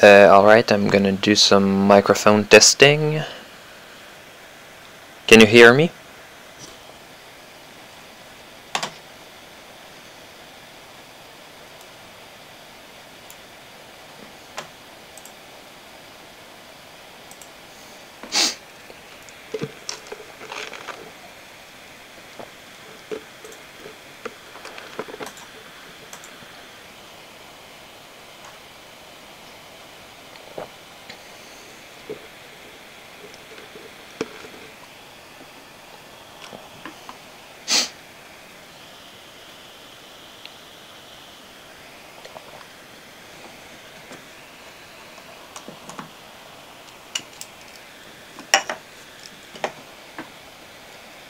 Alright, I'm gonna do some microphone testing. Can you hear me?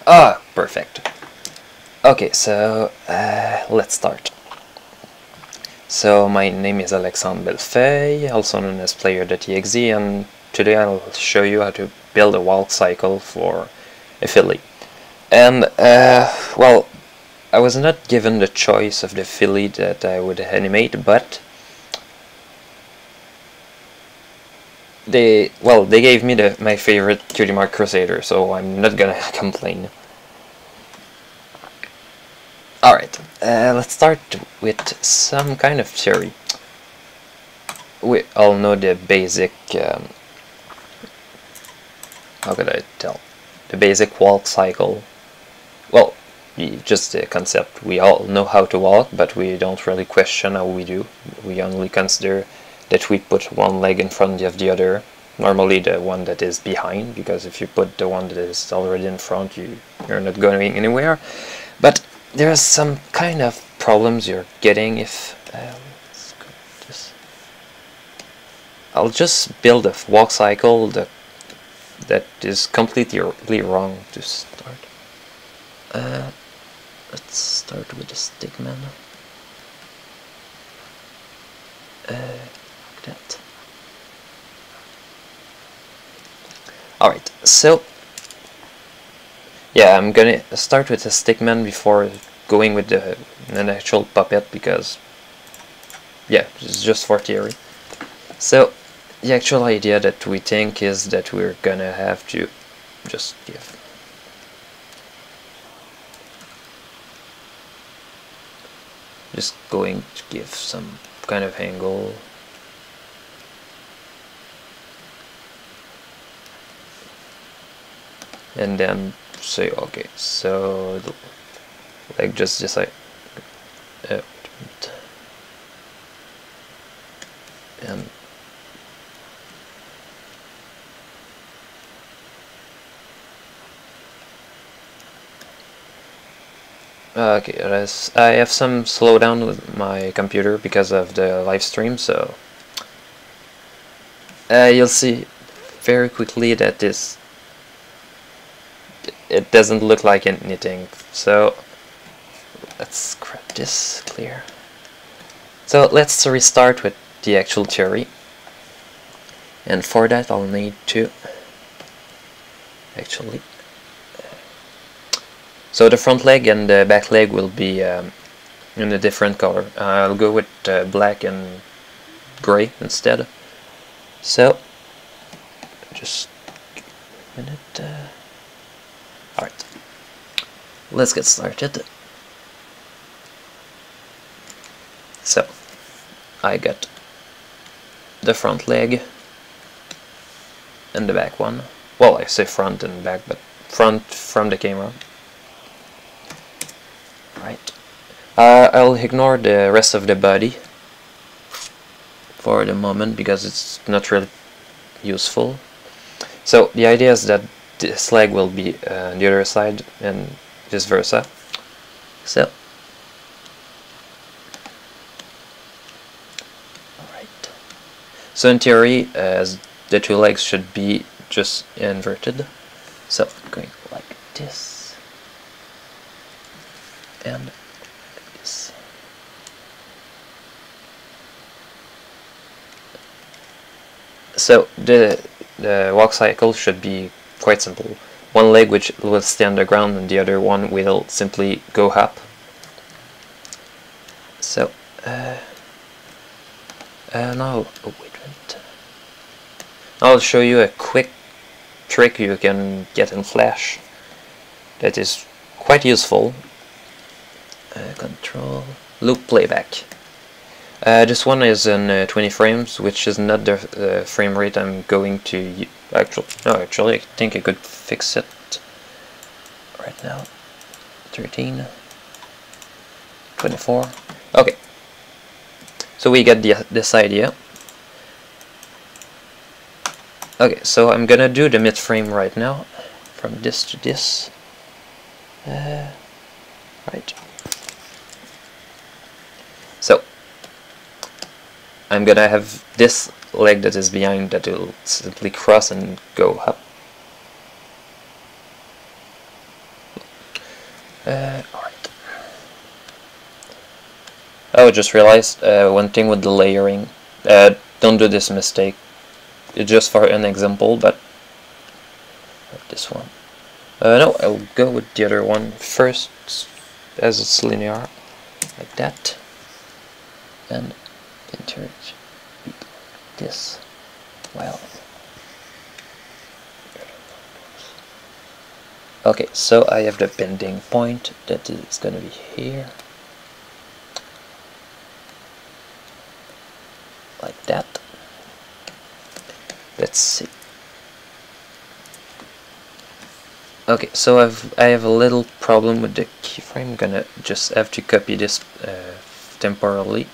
Ah, perfect. Okay, so let's start. So my name is Alexandre Bellefeuille, also known as Player.exe, and today I'll show you how to build a walk cycle for a filly. And well, I was not given the choice of the filly that I would animate, but they gave me my favorite Cutie Mark Crusader, so I'm not gonna complain. Alright, let's start with some kind of theory. We all know the basic, how could I tell? The basic walk cycle. Well, just the concept. We all know how to walk, but we don't really question how we do. We only consider that we put one leg in front of the other, normally the one that is behind, because if you put the one that is already in front, you're not going anywhere. But there's some kind of problems you're getting if let's go this. I'll just build a walk cycle that is completely wrong to start. Let's start with the stickman. Like that. Alright, so yeah, I'm gonna start with the stickman before going with an actual puppet, because yeah, it's just for theory. So the actual idea that we think is that we're gonna have to just going to give some kind of angle. And then say, okay, so like just decide and okay, I have some slowdown with my computer because of the live stream, so you'll see very quickly that it doesn't look like anything. So let's grab this clear. So let's restart with the actual theory, and for that I'll need to actually, so the front leg and the back leg will be in a different color. I'll go with black and gray instead. So just a minute. Alright, let's get started. So I got the front leg and the back one. Well, I say front and back, but front from the camera. Right. I'll ignore the rest of the body for the moment because it's not really useful. So the idea is that this leg will be on the other side and vice versa. So alright. So in theory, the two legs should be just inverted. So going like this and this. So the walk cycle should be quite simple. One leg which will stay on the ground and the other one will simply go up. So Now, oh, wait a minute. I'll show you a quick trick you can get in Flash that is quite useful. Control loop playback. This one is in 20 frames, which is not the frame rate I'm going to actually I think I could fix it right now. 13, 24. Okay, so we get this idea. Okay, so I'm gonna do the mid frame right now, from this to this. Right. So I'm gonna have this leg that is behind that will simply cross and go up. Alright. Oh, I just realized one thing with the layering. Don't do this mistake. It's just for an example, but this one. No, I'll go with the other one first, as it's linear, like that, and enter it this. Well, okay, so I have the bending point that is gonna be here, like that. Let's see. Okay, so I have a little problem with the keyframe. I'm gonna just have to copy this temporarily.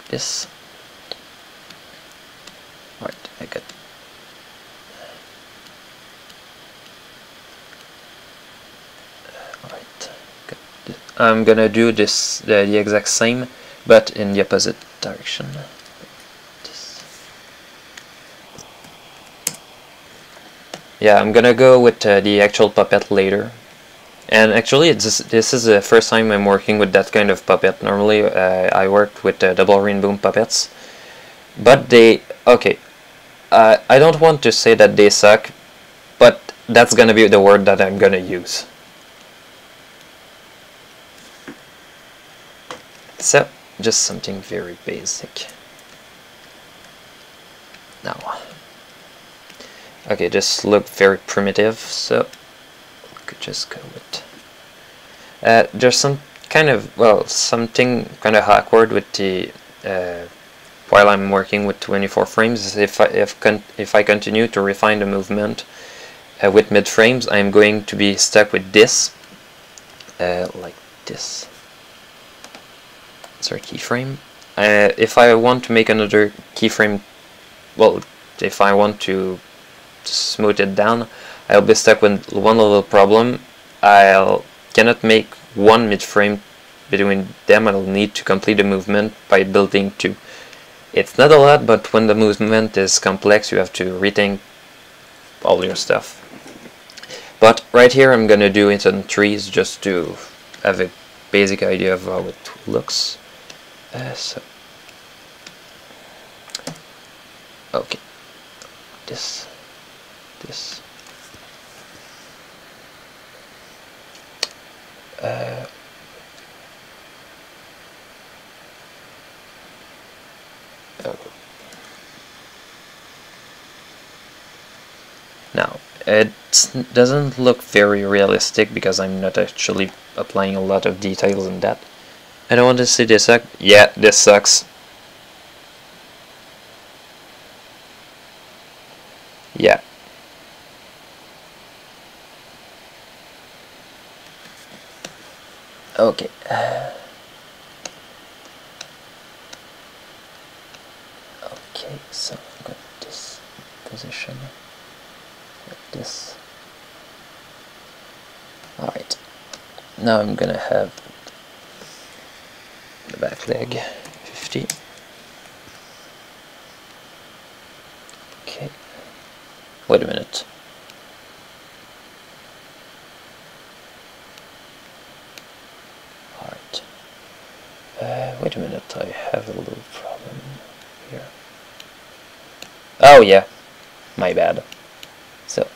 This. Right, I got. Alright, I'm gonna do this the exact same, but in the opposite direction. Yeah, I'm gonna go with the actual puppet later. And actually, this is the first time I'm working with that kind of puppet. Normally, I worked with double rainbow puppets, but they okay. I don't want to say that they suck, but that's gonna be the word that I'm gonna use. So, just something very basic. Now. Okay, this looked very primitive, so we could just go with. There's some kind of something kind of awkward with the while I'm working with 24 frames. If I continue to refine the movement with mid frames, I'm going to be stuck with this, like this. It's our keyframe. If I want to make another keyframe, well, if I want to smooth it down, I'll be stuck with one little problem. I cannot make one mid-frame between them. I'll need to complete the movement by building two. It's not a lot, but when the movement is complex, you have to rethink all your stuff. But right here, I'm gonna do it on trees just to have a basic idea of how it looks. Okay, this. Now, it doesn't look very realistic because I'm not actually applying a lot of details in that. I don't want to see this suck. Yeah, this sucks. Yeah. Okay. Okay, so I've got this position like this. Alright. Now I'm gonna have the back leg 50. Okay. Wait a minute. Wait a minute, I have a little problem here. Oh yeah, my bad. So,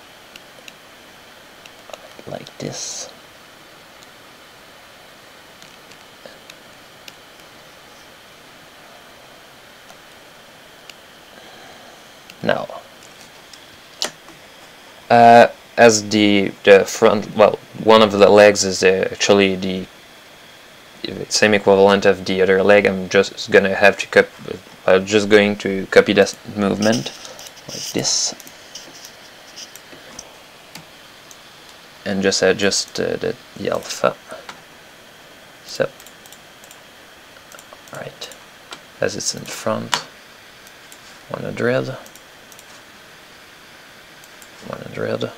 like this. Now, as the front, well, one of the legs is actually the same equivalent of the other leg. I'm just gonna have to copy that movement like this, and just adjust the alpha. So, right, as it's in front, 100, 100,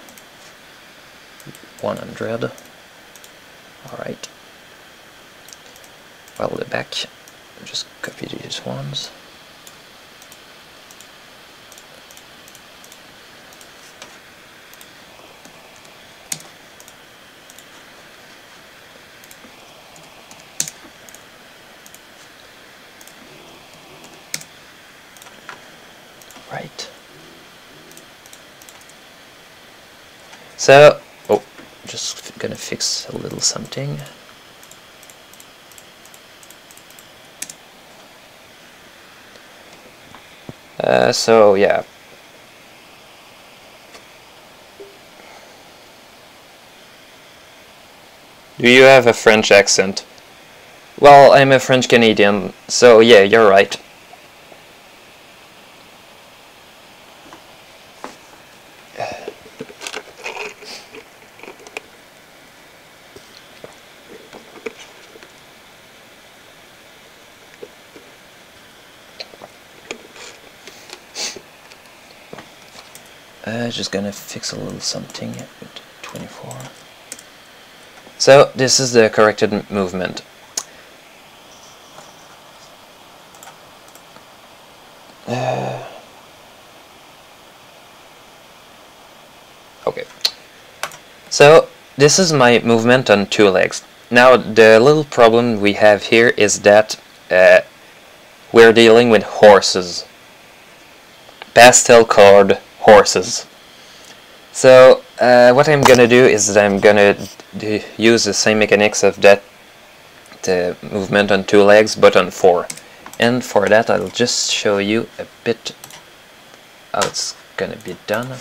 100. All right. While the back, just copy these ones. Right. So, oh, just gonna fix a little something. So yeah. Do you have a French accent? Well, I'm a French Canadian, so yeah, you're right. Just gonna fix a little something with 24. So this is the corrected movement. Okay. So this is my movement on two legs. Now the little problem we have here is that we're dealing with horses. Pastel colored horses. So what I'm gonna do is that I'm gonna use the same mechanics of that movement on two legs but on four. And for that I'll just show you a bit how it's gonna be done.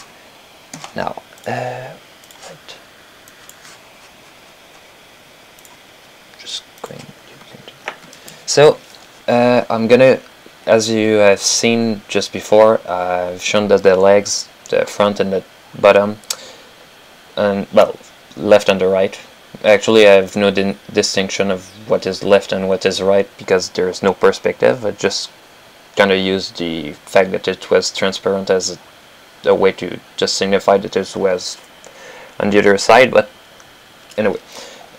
Now, right. Just going. So I'm gonna, as you have seen just before, I've shown that the legs, the front and the bottom, and well, left and the right. Actually, I have no distinction of what is left and what is right because there is no perspective. I just kind of used the fact that it was transparent as a way to just signify that it was on the other side. But anyway,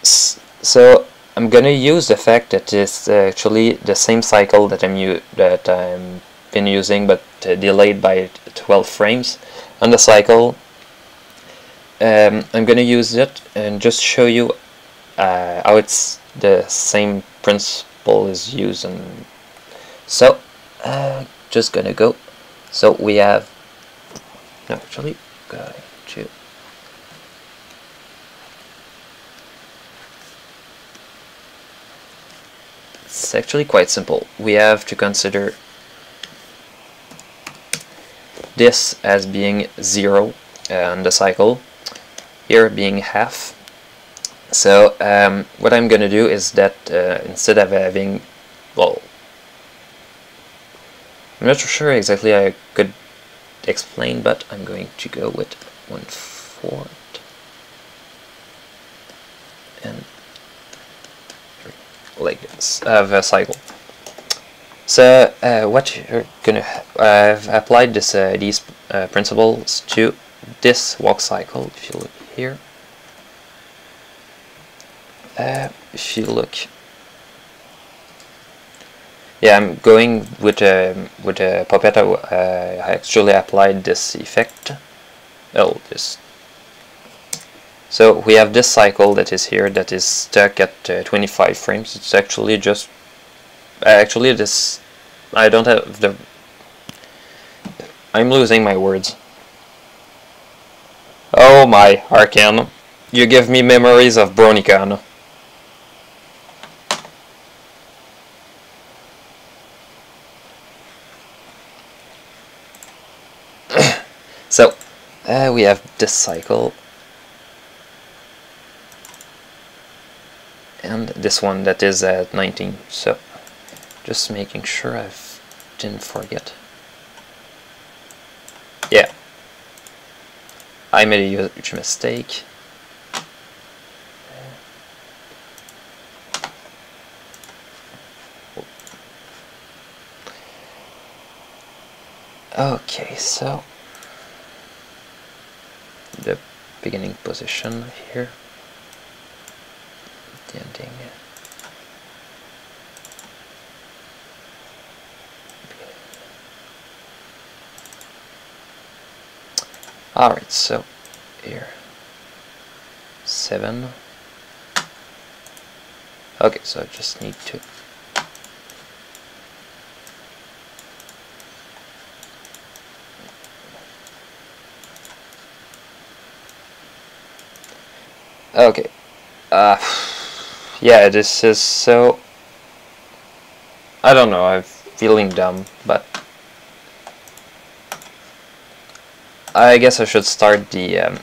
so I'm gonna use the fact that it's actually the same cycle that I'm been using, but delayed by 12 frames on the cycle. I'm gonna use it and just show you how it's the same principle is used. And so just gonna go. So we have actually going to it's actually quite simple. We have to consider this as being 0 on the cycle, here being half. So what I'm gonna do is that instead of having, well, I'm not sure exactly how I could explain, but I'm going to go with 1/4 and like this of a cycle. So what you're gonna I've applied these principles to this walk cycle. If you look here, if you look, yeah, I'm going with a puppet. I actually applied this effect. Oh, this. So we have this cycle that is here that is stuck at 25 frames. It's actually just this. I don't have the. I'm losing my words. Oh my, Arcan, you give me memories of BronyCon. So we have this cycle and this one that is at 19. So just making sure I didn't forget. Yeah, I made a huge mistake. Okay, so the beginning position here, the ending. Alright, so here 7. Okay, so I just need to okay. Yeah, this is so, I don't know, I'm feeling dumb, but I guess I should start the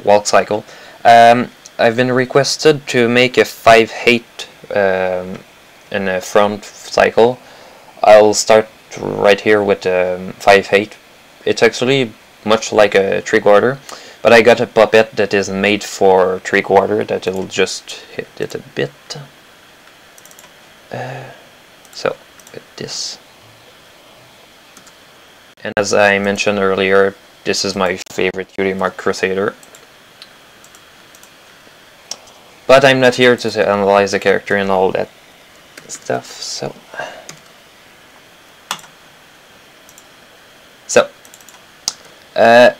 walk cycle. I've been requested to make a 5/8 in a front cycle. I'll start right here with 5/8. It's actually much like a 3/4, but I got a puppet that is made for 3/4 that will just hit it a bit. So with this, and as I mentioned earlier, this is my favorite Cutie Mark Crusader. But I'm not here to analyze the character and all that stuff, so alright.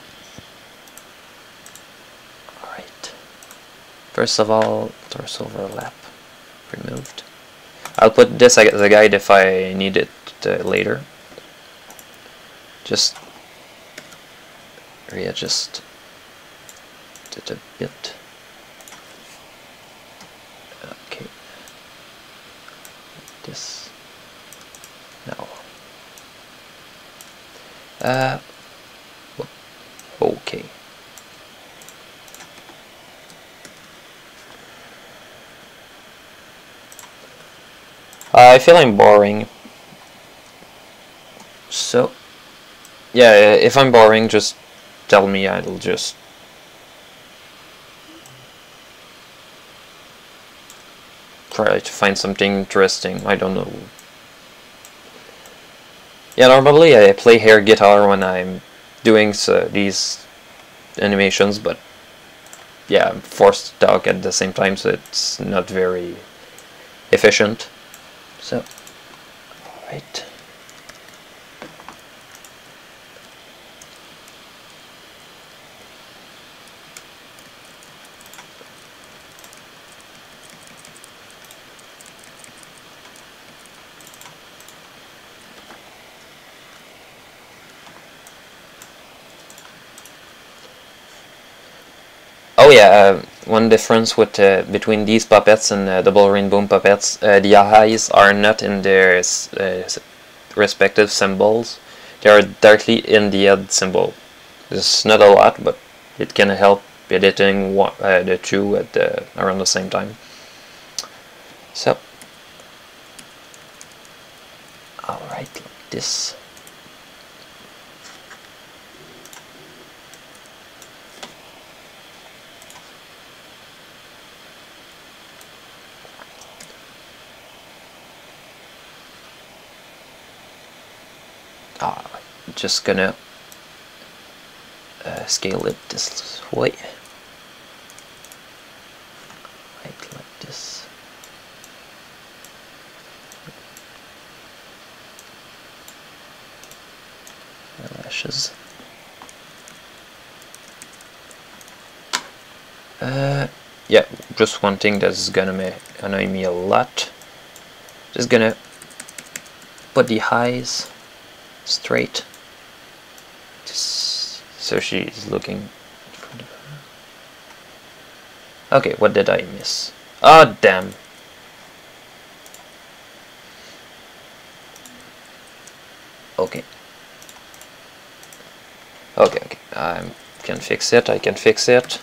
First of all, torso overlap removed. I'll put this as a guide if I need it later. Just readjust it a bit. Okay. This. No. Okay. I feel I'm boring. So, yeah, if I'm boring, just tell me, I'll just try to find something interesting. I don't know. Yeah, normally I play air guitar when I'm doing these animations, but yeah, I'm forced to talk at the same time, so it's not very efficient. So, alright. Oh yeah, one difference with between these puppets and Double Rainbow puppets, the eyes are not in their respective symbols. They are directly in the head symbol. It's not a lot, but it can help editing the two at around the same time. So, alright, like this. Just gonna scale it this way, right, like this. Eyelashes. Yeah, just one thing that's gonna annoy me a lot. Just gonna put the eyes straight, just so she's looking in front of her. Okay, what did I miss? Oh damn. Okay. Okay, I can fix it. I can fix it.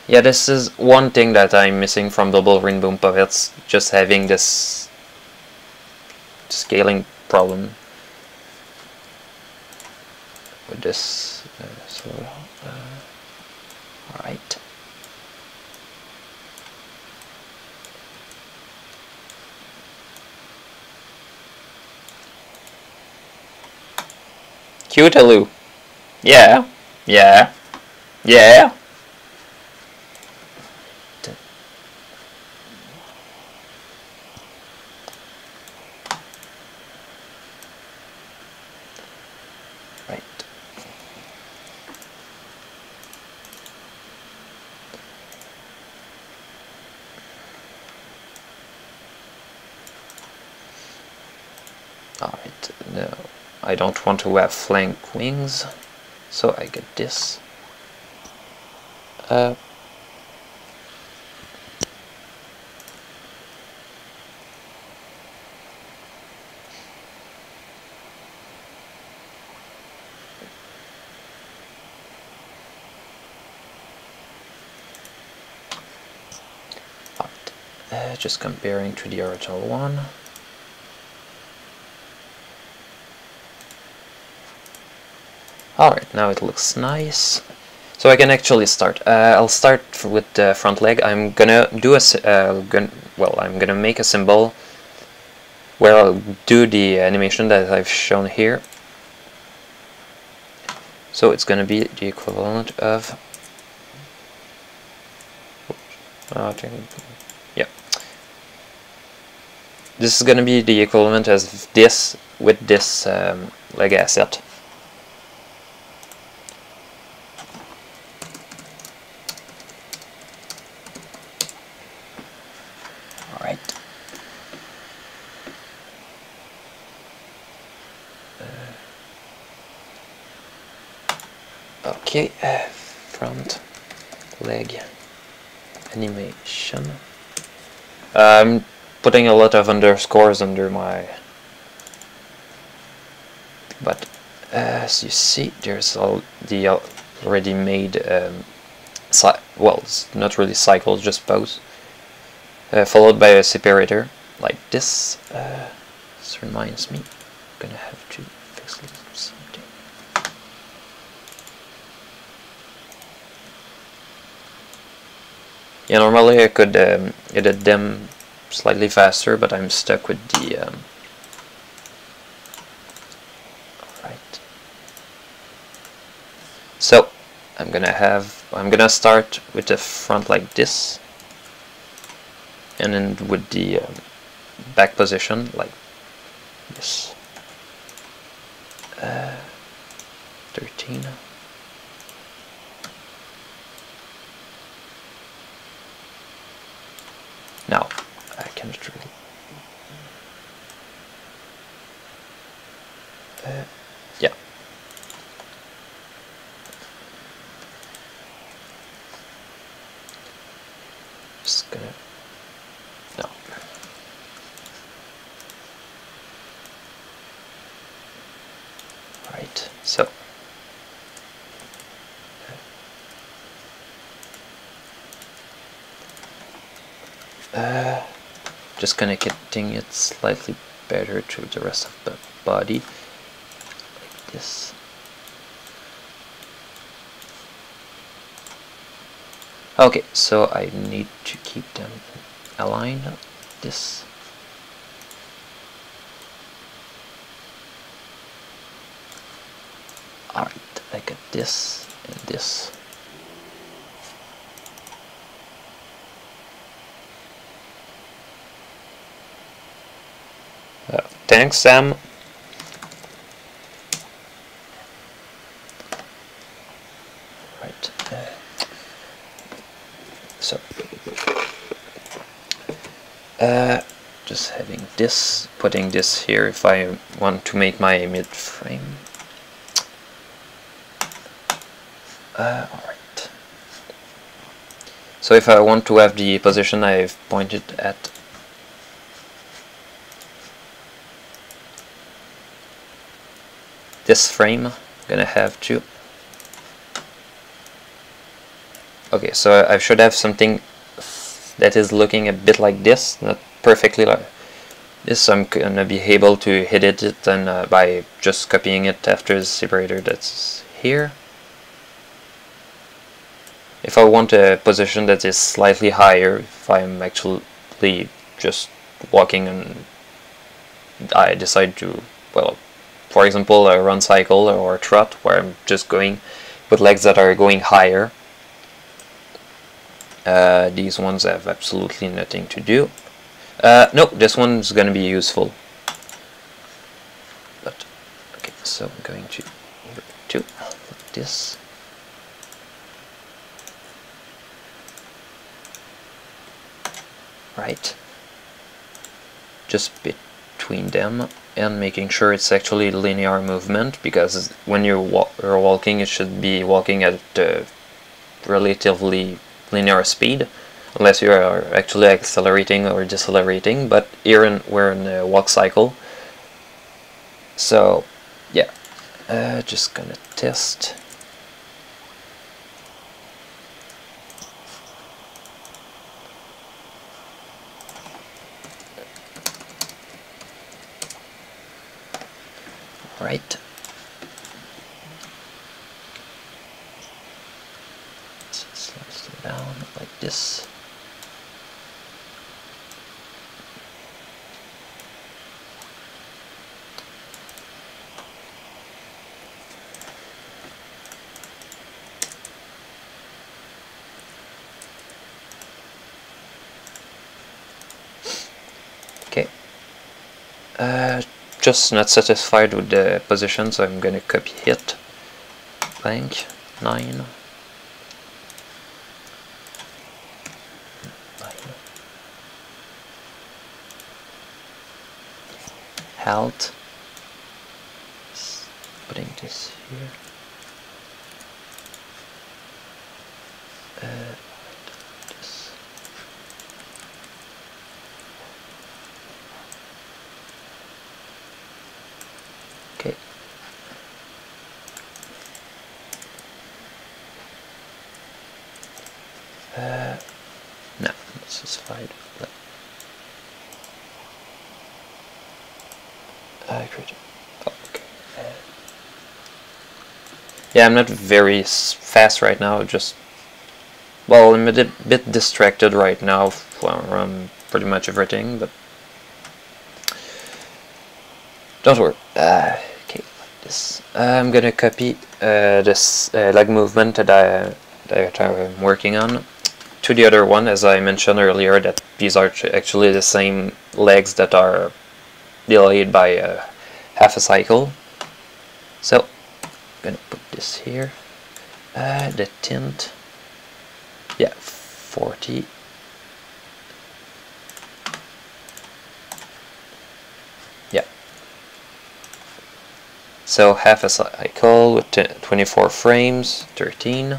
Yeah, this is one thing that I'm missing from Double Rainbow Puppets, just having this scaling problem with this. Alright. Cutaloo. Yeah. Yeah. Yeah. Right. Alright, no. I don't want to have flank wings, so I get this. Just comparing to the original one. Alright, now it looks nice. So I can actually start. I'll start with the front leg. I'm gonna do a I'm gonna make a symbol where I'll do the animation that I've shown here. So it's gonna be the equivalent of yeah. This is gonna be the equivalent as this with this leg asset. Okay, front leg animation. I'm putting a lot of underscores under my, but as you see, there's all the already made well, it's not really cycles, just pose, followed by a separator like this. This reminds me, I'm gonna have to fix something. Yeah, normally I could edit them slightly faster, but I'm stuck with the right. So I'm gonna start with the front like this, and then with the back position like this. 13. Now I cannot really. Yeah. Just gonna. No. Right. So. Just connecting it slightly better to the rest of the body, like this. Okay, so I need to keep them aligned like this. Alright, I got this and this. Thanks, Sam. Right. So, just having this, putting this here if I want to make my mid frame. Alright. So if I want to have the position I've pointed at, this frame, I'm gonna have to. Okay, so I should have something that is looking a bit like this, not perfectly like this. So I'm gonna be able to edit it and by just copying it after the separator that's here. If I want a position that is slightly higher, if I'm actually just walking and I decide to, well, for example, a run cycle or a trot where I'm just going with legs that are going higher, these ones have absolutely nothing to do. No, this one's going to be useful. But okay, so I'm going to do like this. Right, just between them, and making sure it's actually linear movement, because when you're walking, it should be walking at a relatively linear speed, unless you are actually accelerating or decelerating. But here we're in a walk cycle, so yeah, just gonna test. Right. Slice them down like this. Okay. Just not satisfied with the position, so I'm gonna copy it. Blank 9. Halt. Putting this here. This. Okay. No, this is fine. Great. Oh, okay. Yeah, I'm not very fast right now. Just, well, I'm a bit distracted right now from pretty much everything, but don't worry. Okay, like this. I'm gonna copy this leg movement that I'm working on to the other one, as I mentioned earlier, that these are actually the same legs that are delayed by half a cycle. So I'm gonna put this here. The tint, yeah, 40. Yeah. So half a cycle with 24 frames, 13.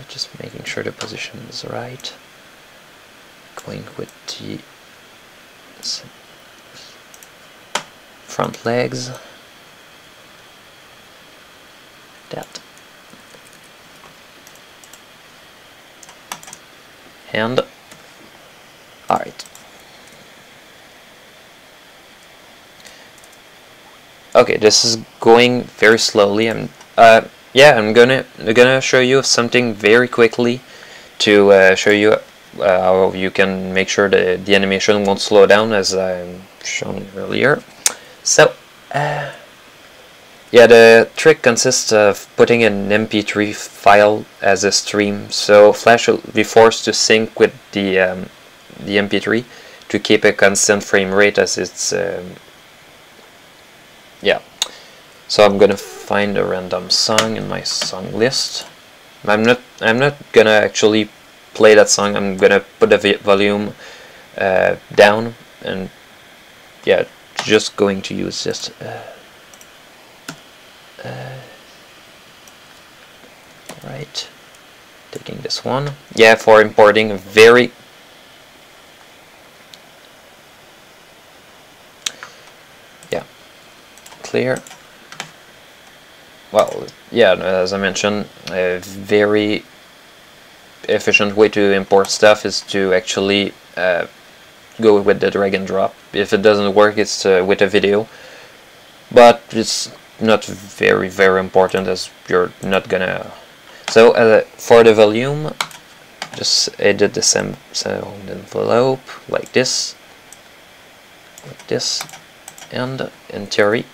Just making sure the position is right. Going with the front legs. That. And alright. Okay, this is going very slowly. I'm gonna show you something very quickly to show you how you can make sure that the animation won't slow down, as I shown earlier. So yeah, the trick consists of putting an MP3 file as a stream, so Flash will be forced to sync with the MP3 to keep a constant frame rate as it's yeah. So I'm gonna find a random song in my song list. I'm not gonna actually play that song. I'm gonna put the volume down, and yeah, just going to use this. Right, taking this one. Yeah, for importing a very clear. Well, yeah, as I mentioned, a very efficient way to import stuff is to actually go with the drag and drop. If it doesn't work, it's with a video, but it's not very important, as you're not gonna. So for the volume, just edit the sound envelope like this, and in theory,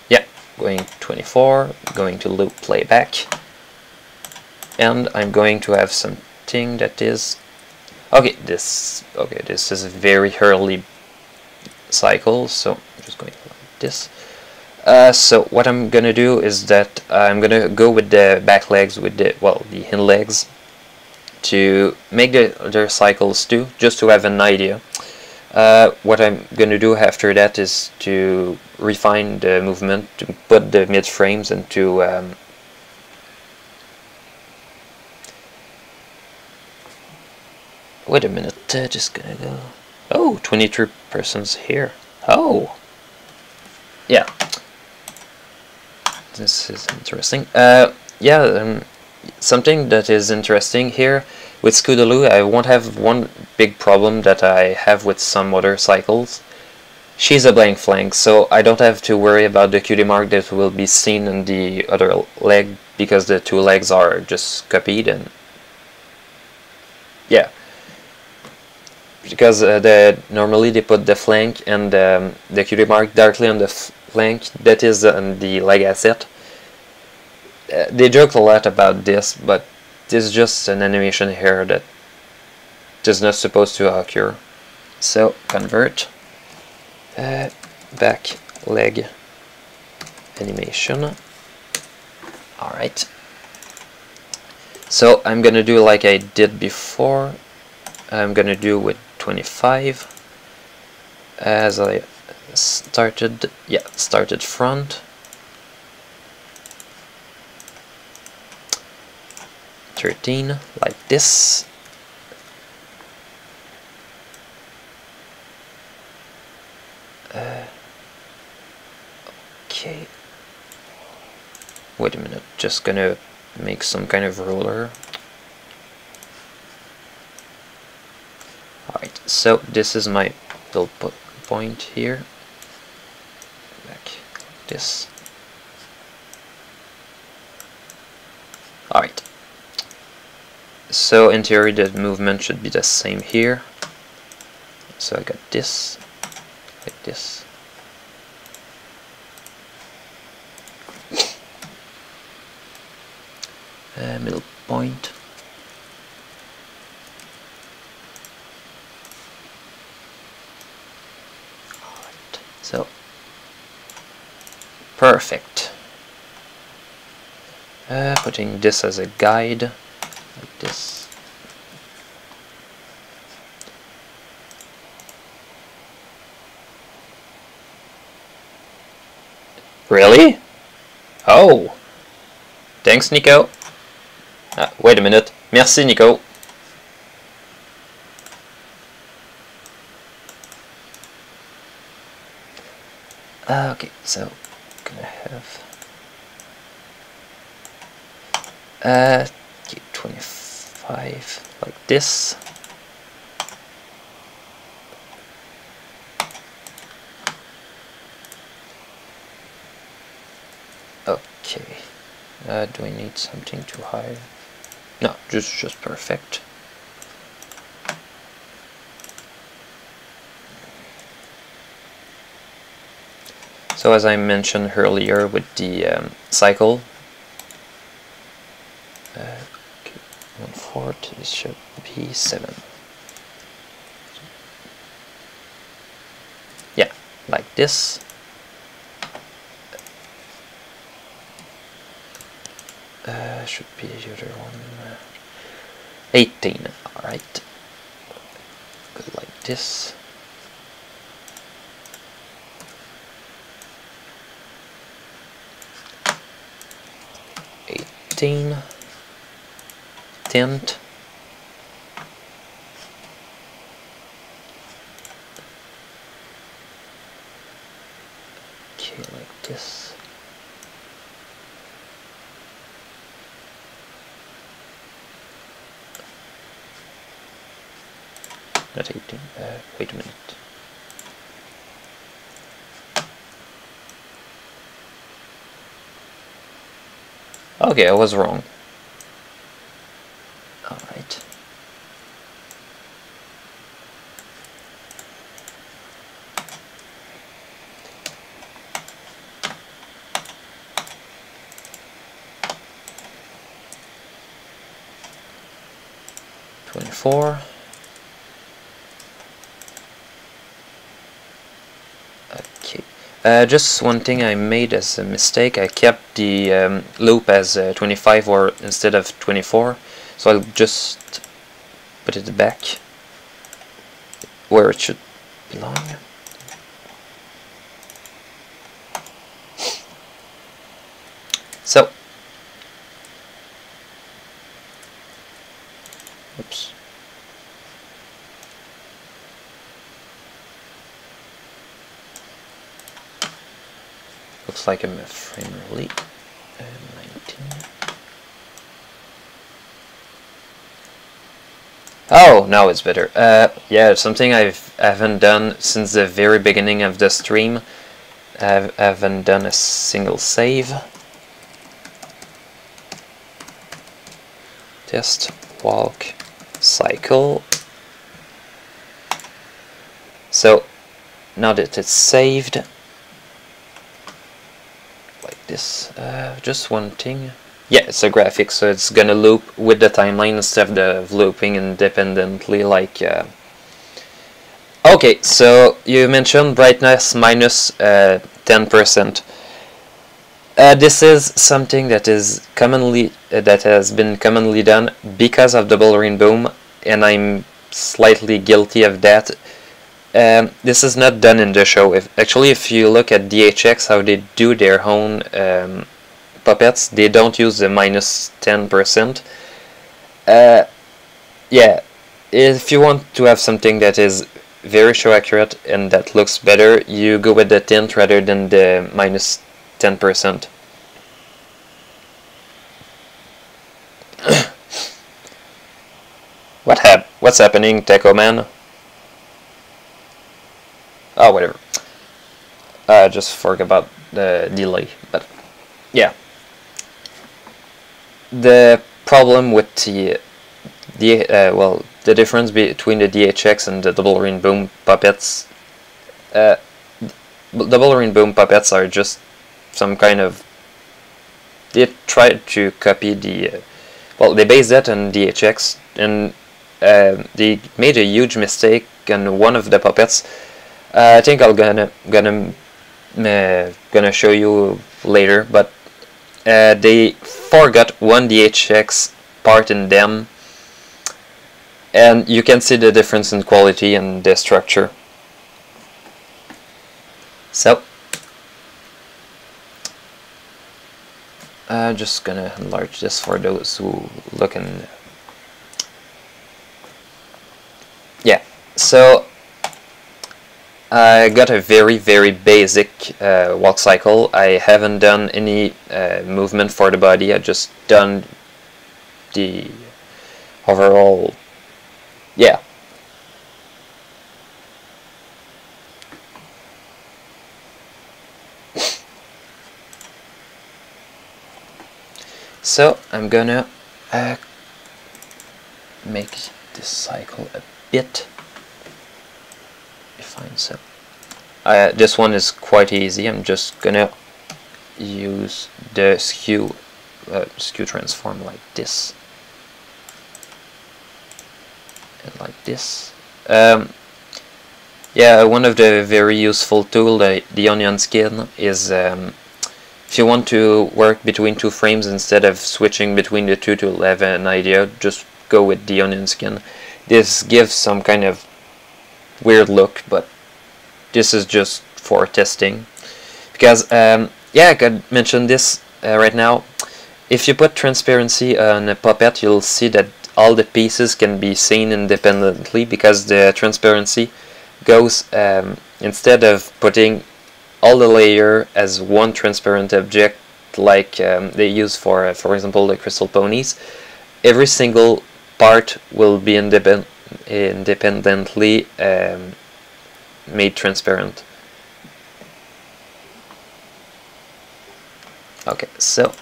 yeah, going 24, going to loop playback, and I'm going to have something that is okay. This is a very early cycle, so I'm just going like this. So what I'm gonna do is that I'm gonna go with the back legs, with the hind legs, to make their cycles too, just to have an idea. What I'm gonna do after that is to refine the movement, to put the mid frames into wait a minute, just gonna go. Oh, 23 persons here. Oh, yeah. This is interesting. Yeah, something that is interesting here with Scootaloo, I won't have one big problem that I have with some other cycles. She's a blank flank, so I don't have to worry about the QD mark that will be seen in the other leg, because the two legs are just copied. And yeah, because normally they put the flank and the QD mark directly on the flank, that is on the leg asset. They joke a lot about this, but this is just an animation here that is not supposed to occur. So convert back leg animation. Alright. So I'm gonna do like I did before. I'm gonna do with 25 as I started. Yeah, started front. 13 like this. Okay. Wait a minute, just gonna make some kind of ruler. Alright, so this is my little point here. Back like this. Alright. So in theory the movement should be the same here. So I got this, like this. Middle point. Alright, so perfect. Putting this as a guide, like this. Really? Oh! Thanks, Nico. Wait a minute. Merci, Nico. Okay, so gonna have 25 like this. Okay. Do I need something too high? No, just perfect. So as I mentioned earlier with the cycle, okay, 1/4, this should be 7. Yeah, like this. Should be the other one. 18. Alright. Go like this. Tint. Okay, like this. Not 18, wait a minute. Okay, I was wrong. Alright. .24. Okay. Just one thing I made as a mistake. I kept the loop as 25 or instead of 24. So I'll just put it back where it should belong. So, oops. Looks like I'm a frame early. 19. Oh, now it's better. Yeah, something I haven't done since the very beginning of the stream. I haven't done a single save. Test, walk, cycle. So now that it's saved, like this, just one thing. Yeah, it's a graphic, so it's gonna loop with the timeline instead of looping independently like... Okay, so you mentioned brightness minus 10%. This is something that is commonly that has been commonly done because of Double Rainbow, and I'm slightly guilty of that. This is not done in the show. If you look at DHX, how they do their own puppets, they don't use the minus 10%. Yeah, if you want to have something that is very show accurate and that looks better, you go with the tint rather than the minus 10%. What's happening, Techo Man? Oh, whatever. I just forgot about the delay, but yeah. The problem with the difference between the DHX and the Double Rainbow puppets. Double Rainbow puppets are just some kind of... They tried to copy the... they based that on DHX, and they made a huge mistake on one of the puppets. I think I'm gonna show you later, but they forgot one DHX part in them, and you can see the difference in quality and the structure. So I'm just gonna enlarge this for those who look in. Yeah, so I got a very basic walk cycle. I haven't done any movement for the body. I just done the overall. Yeah. So I'm gonna make this cycle a bit refined. So this one is quite easy. I'm just gonna use the skew transform like this and like this. Yeah, one of the very useful tools, the onion skin, is if you want to work between two frames instead of switching between the two to have an idea, just go with the onion skin. This gives some kind of weird look, but this is just for testing. Because, yeah, I could mention this right now. If you put transparency on a puppet, you'll see that all the pieces can be seen independently, because the transparency goes, instead of putting all the layer as one transparent object, like they use for example, the Crystal Ponies. Every single part will be independently made transparent. Okay, so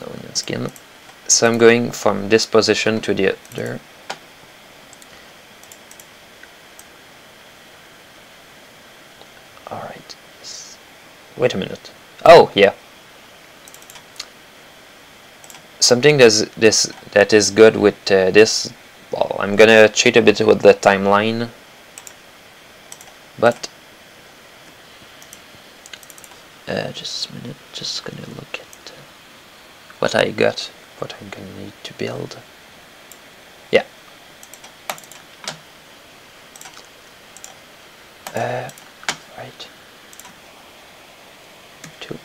onion skin. So I'm going from this position to the other. Alright. Wait a minute. Oh, yeah. Something that is good with this. Well, I'm gonna cheat a bit with the timeline, but just a minute. Just gonna look at what I got, what I'm gonna need to build. Yeah. Right. 2.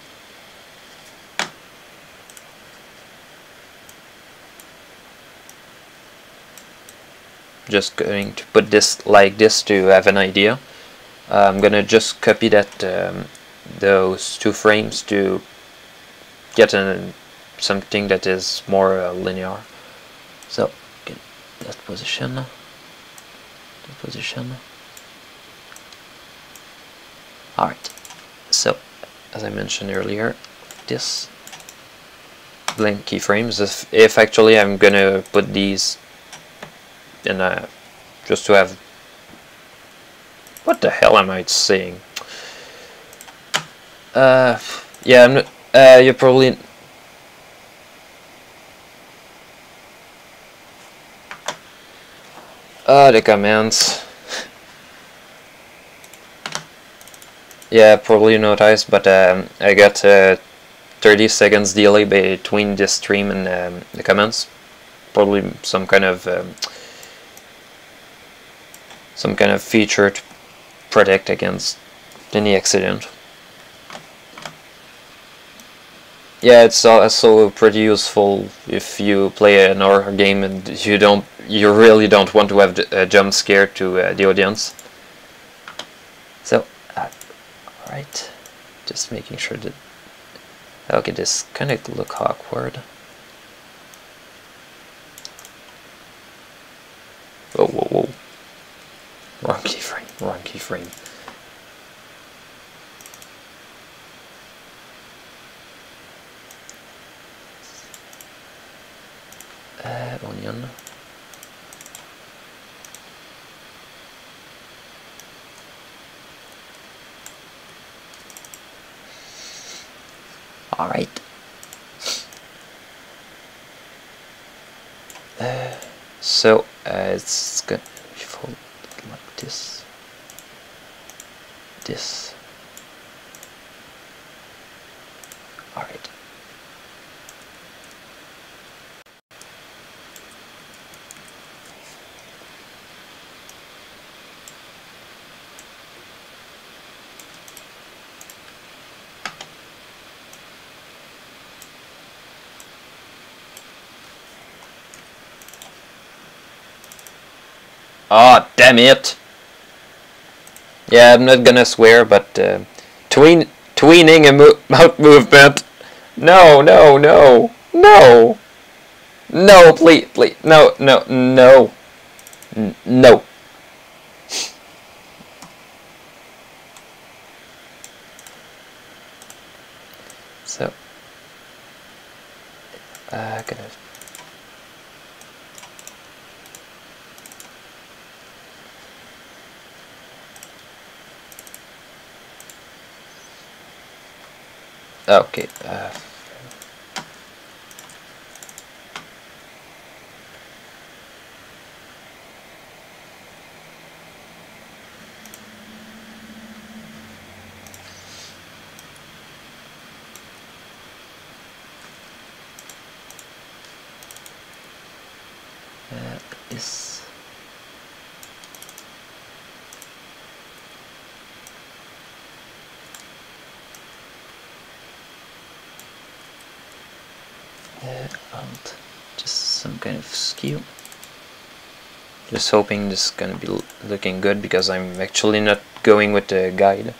Just going to put this like this to have an idea. I'm gonna just copy that those 2 frames to get something that is more linear. So get that position. Alright, so as I mentioned earlier, this blank keyframes, if actually I'm gonna put these in just to have, what the hell am I saying? Yeah, I'm not, you probably the commands. Yeah, probably noticed, but I got 30 seconds delay between this stream and the comments. Probably some kind of feature to protect against any accident. Yeah, it's also pretty useful if you play an horror game and you really don't want to have a jump scare to the audience. So, alright, just making sure that. Okay, this kind of look awkward. Whoa, whoa, whoa! Wrong keyframe. Wrong keyframe. Onion. All right. So it's gonna be folded like this. This. All right. Oh, damn it! Yeah, I'm not gonna swear, but tweening a mouth movement. No, no, no, no, no! Please, please, no, no, no, no. So, gonna. Okay. This. Alt, just some kind of skew. Just hoping this is gonna be looking good because I'm actually not going with the guide.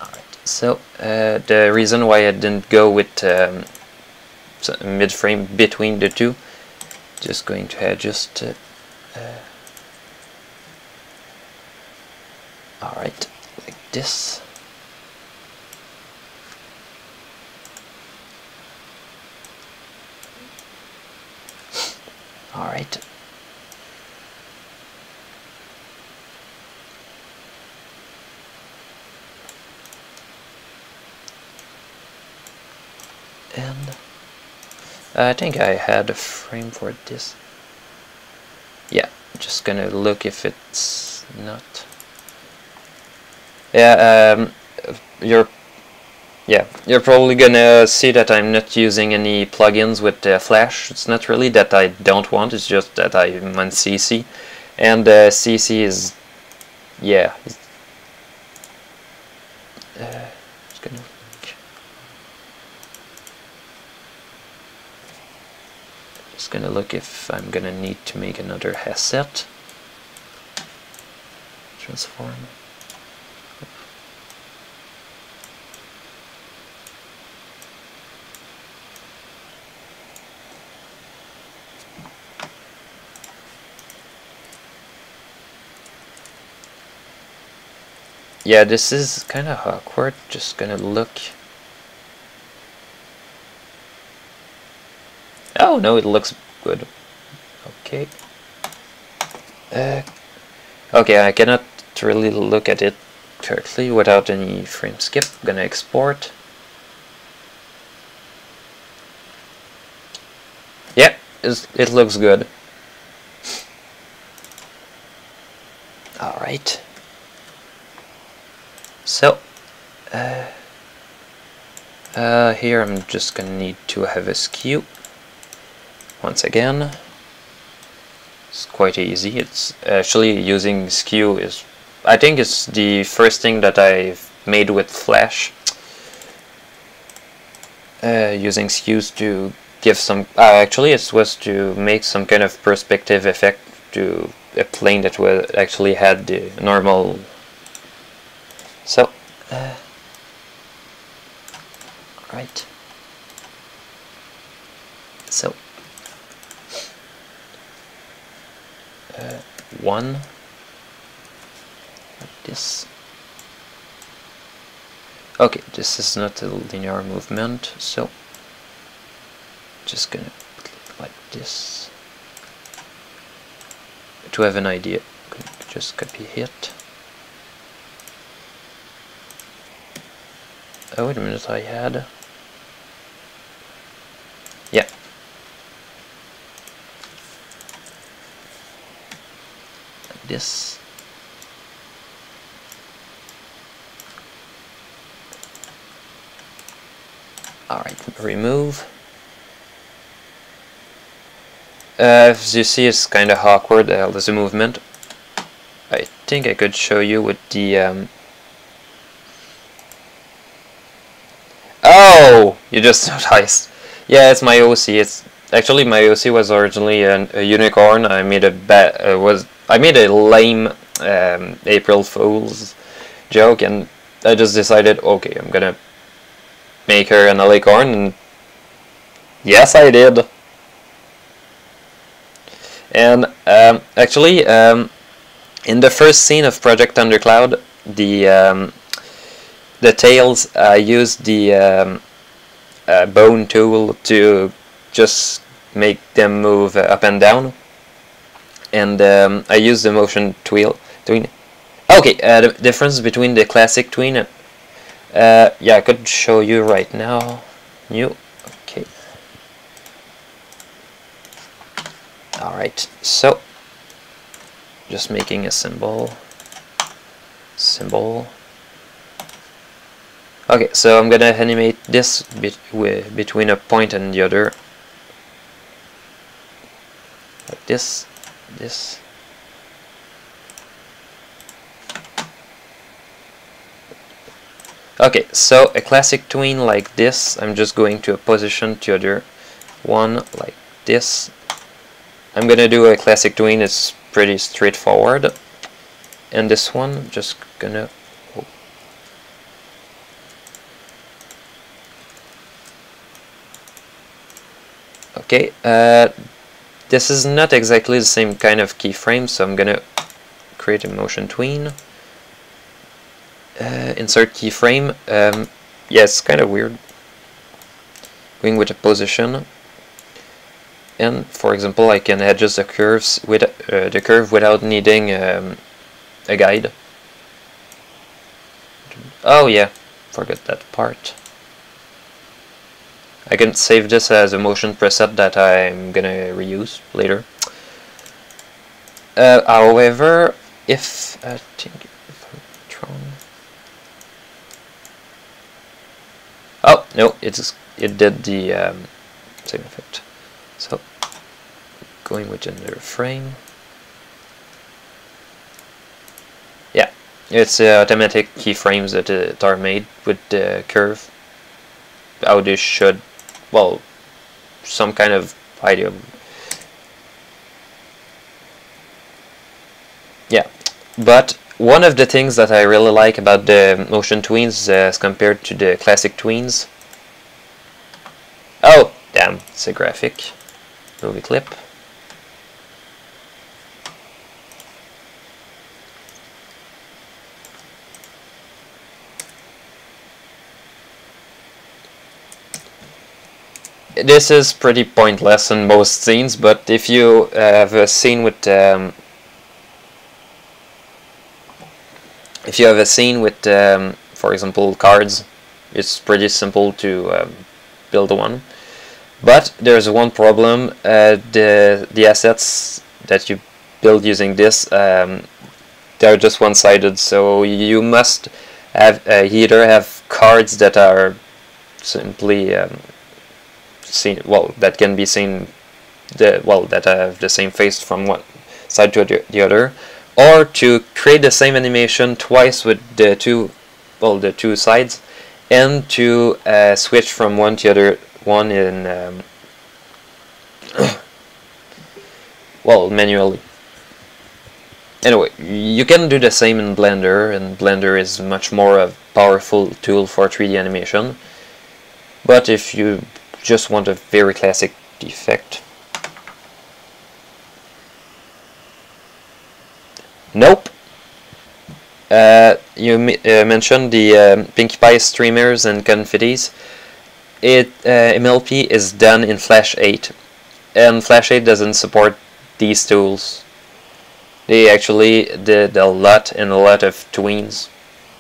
Alright, so the reason why I didn't go with mid-frame between the two, just going to adjust alright, like this. Alright. And I think I had a frame for this. Yeah, just gonna look if it's not. Yeah, you're probably gonna see that I'm not using any plugins with Flash. It's not really that I don't want, it's just that I'm on CC, and CC is, yeah. Just gonna look if I'm gonna need to make another asset. Transform. Yeah, this is kind of awkward. Just gonna look. Oh no, it looks good. Okay. Okay, I cannot really look at it correctly without any frame skip. I'm gonna export. Yeah, it looks good. Alright. So, here I'm just gonna need to have a skew. Once again, it's quite easy. It's actually using skew is, I think it's the first thing that I've made with Flash. Using skews to give some, actually it was to make some kind of perspective effect to a plane that was actually had the normal. So, right. So, one, like this. Okay, this is not a linear movement, so just gonna put it like this. To have an idea, just copy it. Oh, wait a minute, I had. Yeah. Like this. Alright, remove. As you see, it's kind of awkward, there's a movement. I think I could show you with the Oh! You just noticed. Yeah, it's my OC. It's actually my OC was originally a unicorn. I made a lame April Fool's joke, and I just decided, okay, I'm gonna make her an alicorn, and yes, I did. And actually, in the first scene of Project Thundercloud, the tails, I used the bone tool to just make them move up and down, and I used the motion tween. Okay, the difference between the classic tween and yeah, I could show you right now. New. Okay. Alright, so just making a symbol. Okay, so I'm gonna animate this between a point and the other. Like this. Okay, so a classic tween like this, I'm just going to position the other one like this. I'm gonna do a classic tween, it's pretty straightforward. and this one just gonna okay, this is not exactly the same kind of keyframe, so I'm gonna create a motion tween, insert keyframe. Yeah, it's kind of weird going with a position, and for example I can adjust the curves with the curve without needing a guide. Oh yeah, forgot that part. I can save this as a motion preset that I'm gonna reuse later. However, if I think oh no, it did the same effect. So going with another frame. Yeah, it's automatic keyframes that are made with the curve. How this should, well, some kind of idea. Yeah, but one of the things that I really like about the motion tweens as compared to the classic tweens. Oh, damn, it's a graphic. Movie clip. This is pretty pointless in most scenes, but if you have a scene with for example, cards, it's pretty simple to build one. But there's one problem: the assets that you build using this, they're just one-sided. So you must have either have cards that are simply seen, well, that can be seen, that have the same face from one side to the other, or to create the same animation twice with the two sides, and to switch from one to the other one in well, manually. Anyway, you can do the same in Blender, and Blender is much more a powerful tool for 3D animation. But if you just want a very classic effect, nope. You mentioned the Pinkie Pie streamers and confettis. MLP is done in Flash 8, and Flash 8 doesn't support these tools. They actually did a lot of tweens.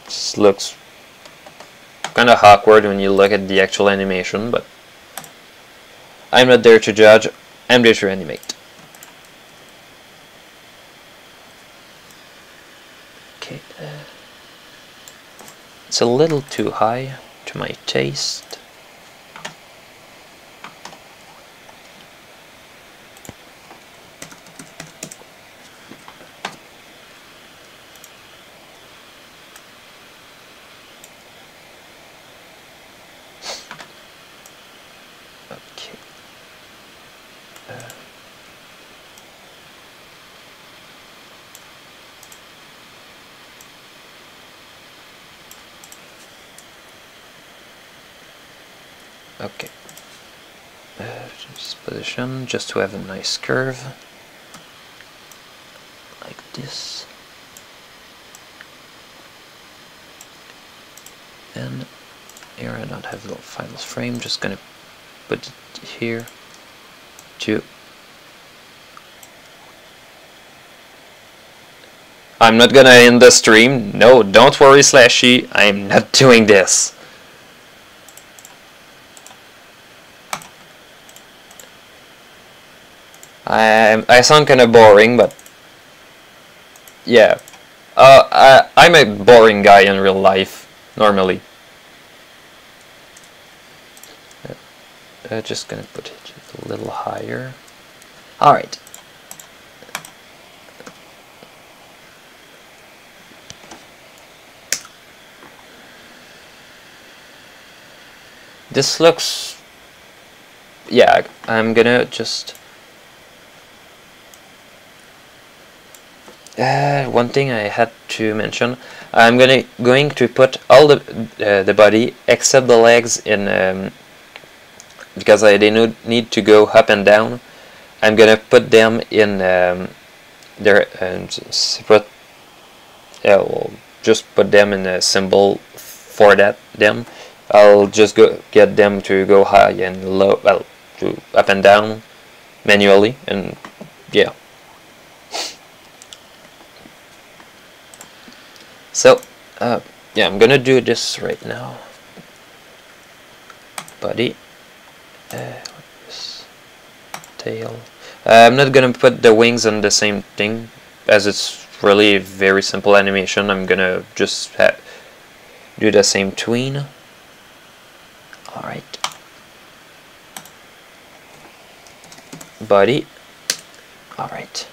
This looks kind of awkward when you look at the actual animation, but I'm not there to judge, I'm there to animate. Okay, it's a little too high to my taste. Okay, just position just to have a nice curve like this, and here I don't have the finals frame, just gonna put it here to. I'm not gonna end the stream. No, don't worry, Slashy, I'm not doing this. I sound kind of boring, but yeah, I'm a boring guy in real life normally. Just gonna put it a little higher. All right. This looks. Yeah, I'm gonna just. One thing I had to mention, I'm going to put all the body except the legs in because they need to go up and down. I'm gonna put them in their separate. We'll just put them in a symbol for them. I'll just get them to go high and low, well, to up and down manually, and yeah. So, yeah, I'm gonna do this right now. Body, tail. I'm not gonna put the wings on the same thing, as it's really a very simple animation. I'm gonna just do the same tween. Alright. Body. Alright.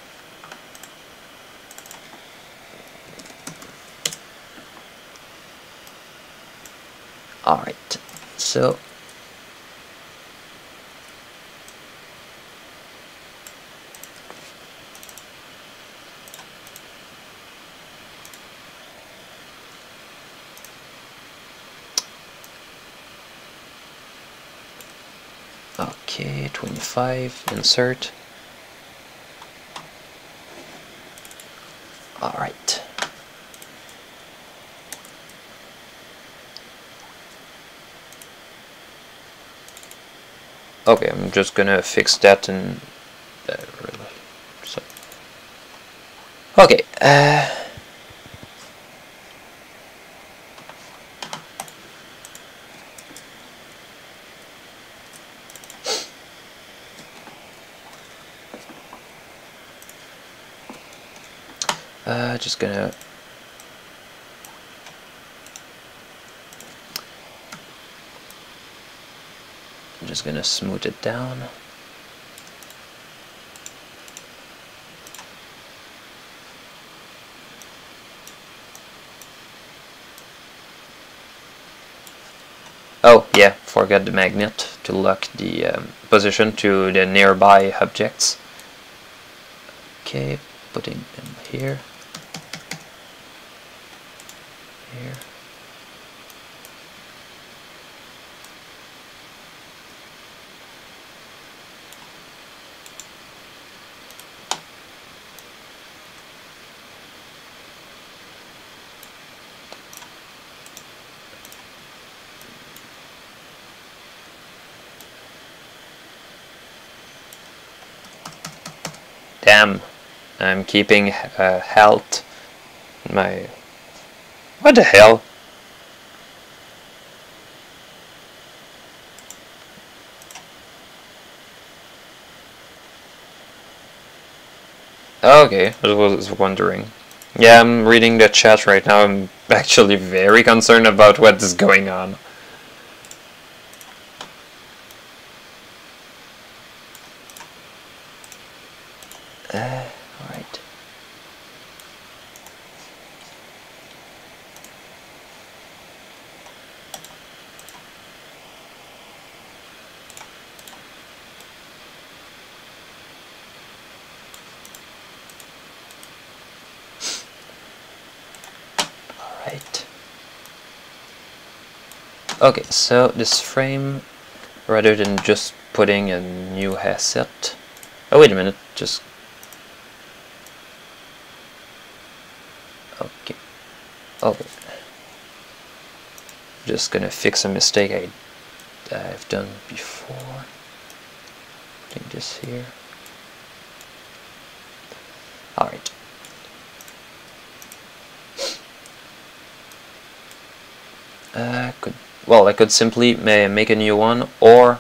Alright. So okay, 25, insert. Alright. Okay, I'm just gonna fix that and so. Okay. Just gonna I'm just gonna smooth it down. Oh yeah, forgot the magnet to lock the position to the nearby objects. Okay, putting them here. Here. Damn, I'm keeping health. My what the hell? Okay, I was wondering. Yeah, I'm reading the chat right now. I'm actually very concerned about what is going on. Alright. Alright. Okay, so this frame, rather than just putting a new asset. Oh, wait a minute, just. Okay. Okay. Just gonna fix a mistake I've done before. Putting this here. Alright. I could simply make a new one, or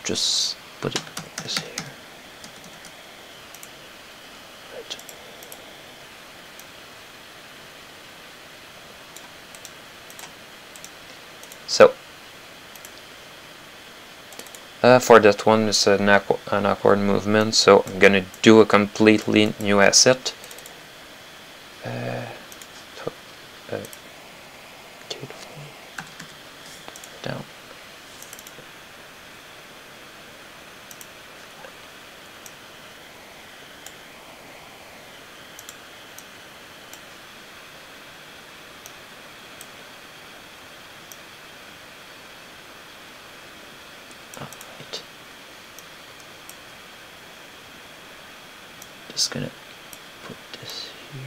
just put it this here. Right. So for that one, it's an awkward movement, so I'm gonna do a completely new asset. Down. just gonna put this here.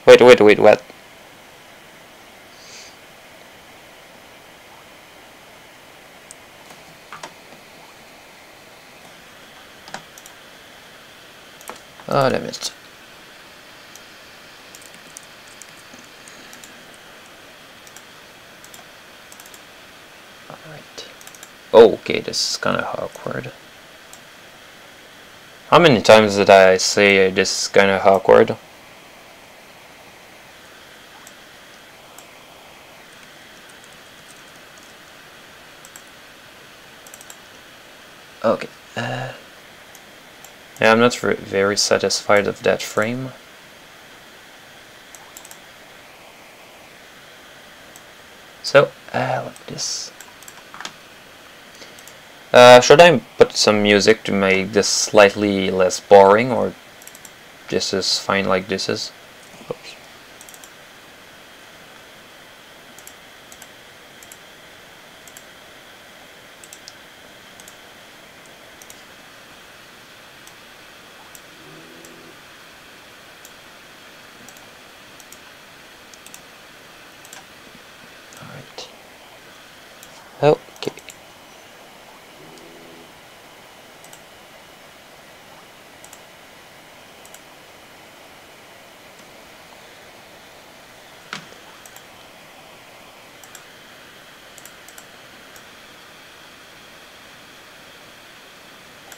Wait, what? Oh, damn it. Alright. Oh, okay, this is kinda awkward. How many times did I say this is kinda awkward? Okay. Yeah, I'm not very satisfied with that frame. So, like this. Should I put some music to make this slightly less boring, or this is fine like this is? Oops. Alright. Okay.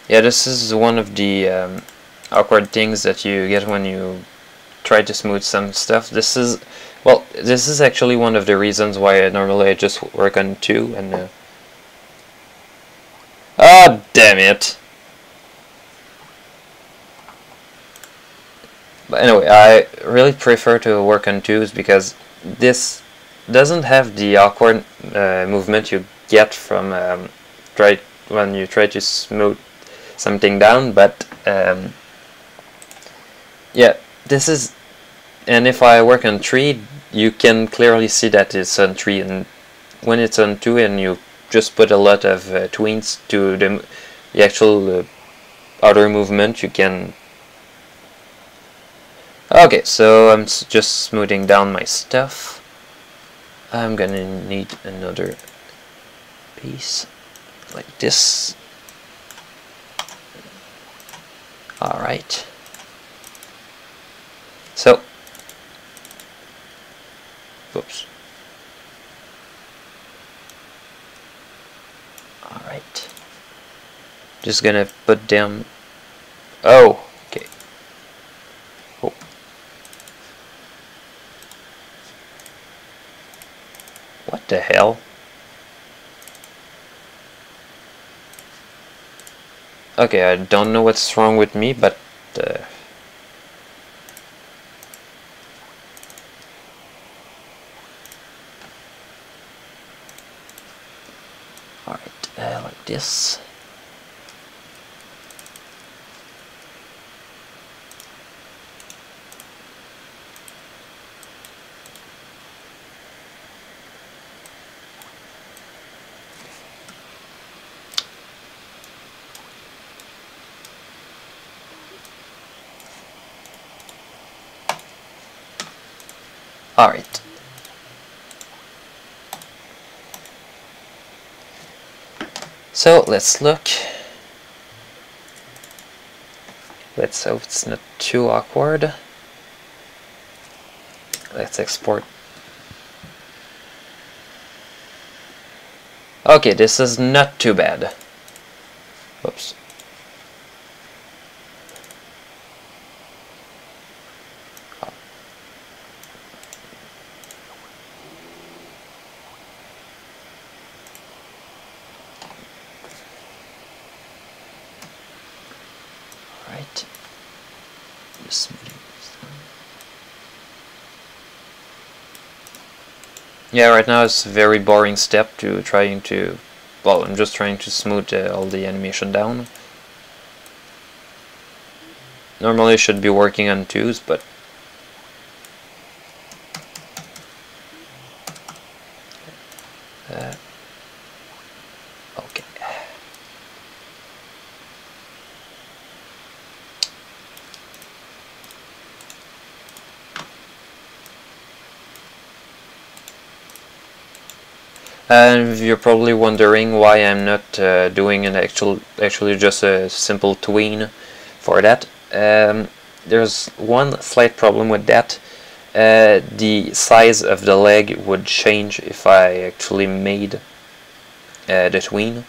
Yeah, this is one of the awkward things that you get when you try to smooth some stuff. This is, well, this is actually one of the reasons why normally I just work on 2 and ah, damn it! But anyway, I really prefer to work on 2s because this doesn't have the awkward movement you get from when you try to smooth something down, but yeah, this is, and if I work on 3, you can clearly see that it's on 3, and when it's on 2 and you just put a lot of tweens to the actual other movement, you can... Okay, so I'm just smoothing down my stuff. I'm gonna need another piece like this. Alright. So, oops. Alright. Just gonna put them... Oh, okay. Oh. What the hell? Okay, I don't know what's wrong with me, but alright, like this. Alright. So let's look. Let's hope it's not too awkward. Let's export. Okay, this is not too bad. Whoops. Right. Just smoothing this down. Yeah, right now it's a very boring step to trying to... Well, I'm just trying to smooth all the animation down. Normally I should be working on 2s, but... okay. And you're probably wondering why I'm not doing an actually just a simple tween for that. There's one slight problem with that. The size of the leg would change if I actually made the tween,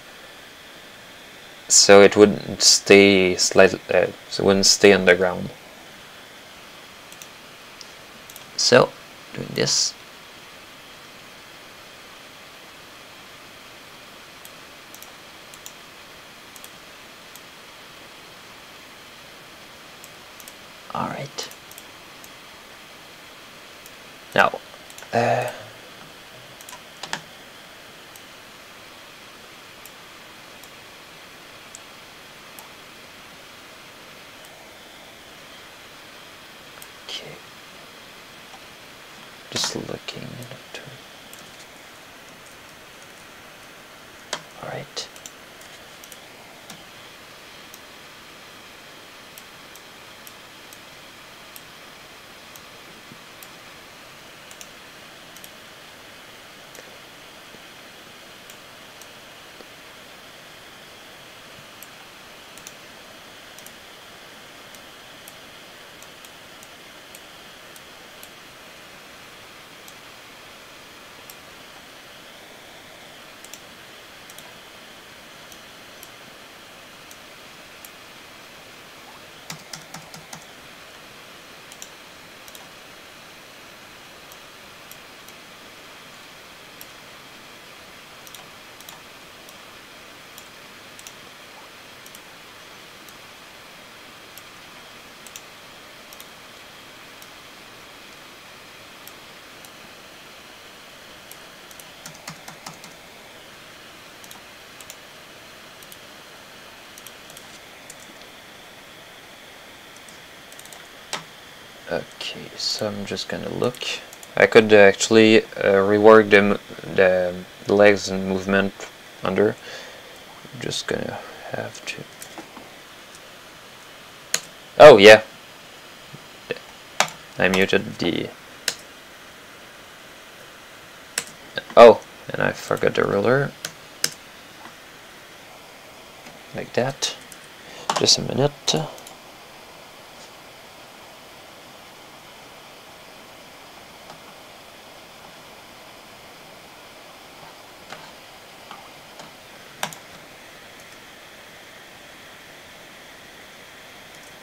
so it wouldn't stay slightly, so it wouldn't stay on the ground. So doing this. All right. Now, okay. Just looking at it. All right. Okay, so I'm just gonna look. I could actually rework the legs and movement under. I'm just gonna have to. Oh yeah, I muted the. Oh, and I forgot the ruler. Like that. Just a minute.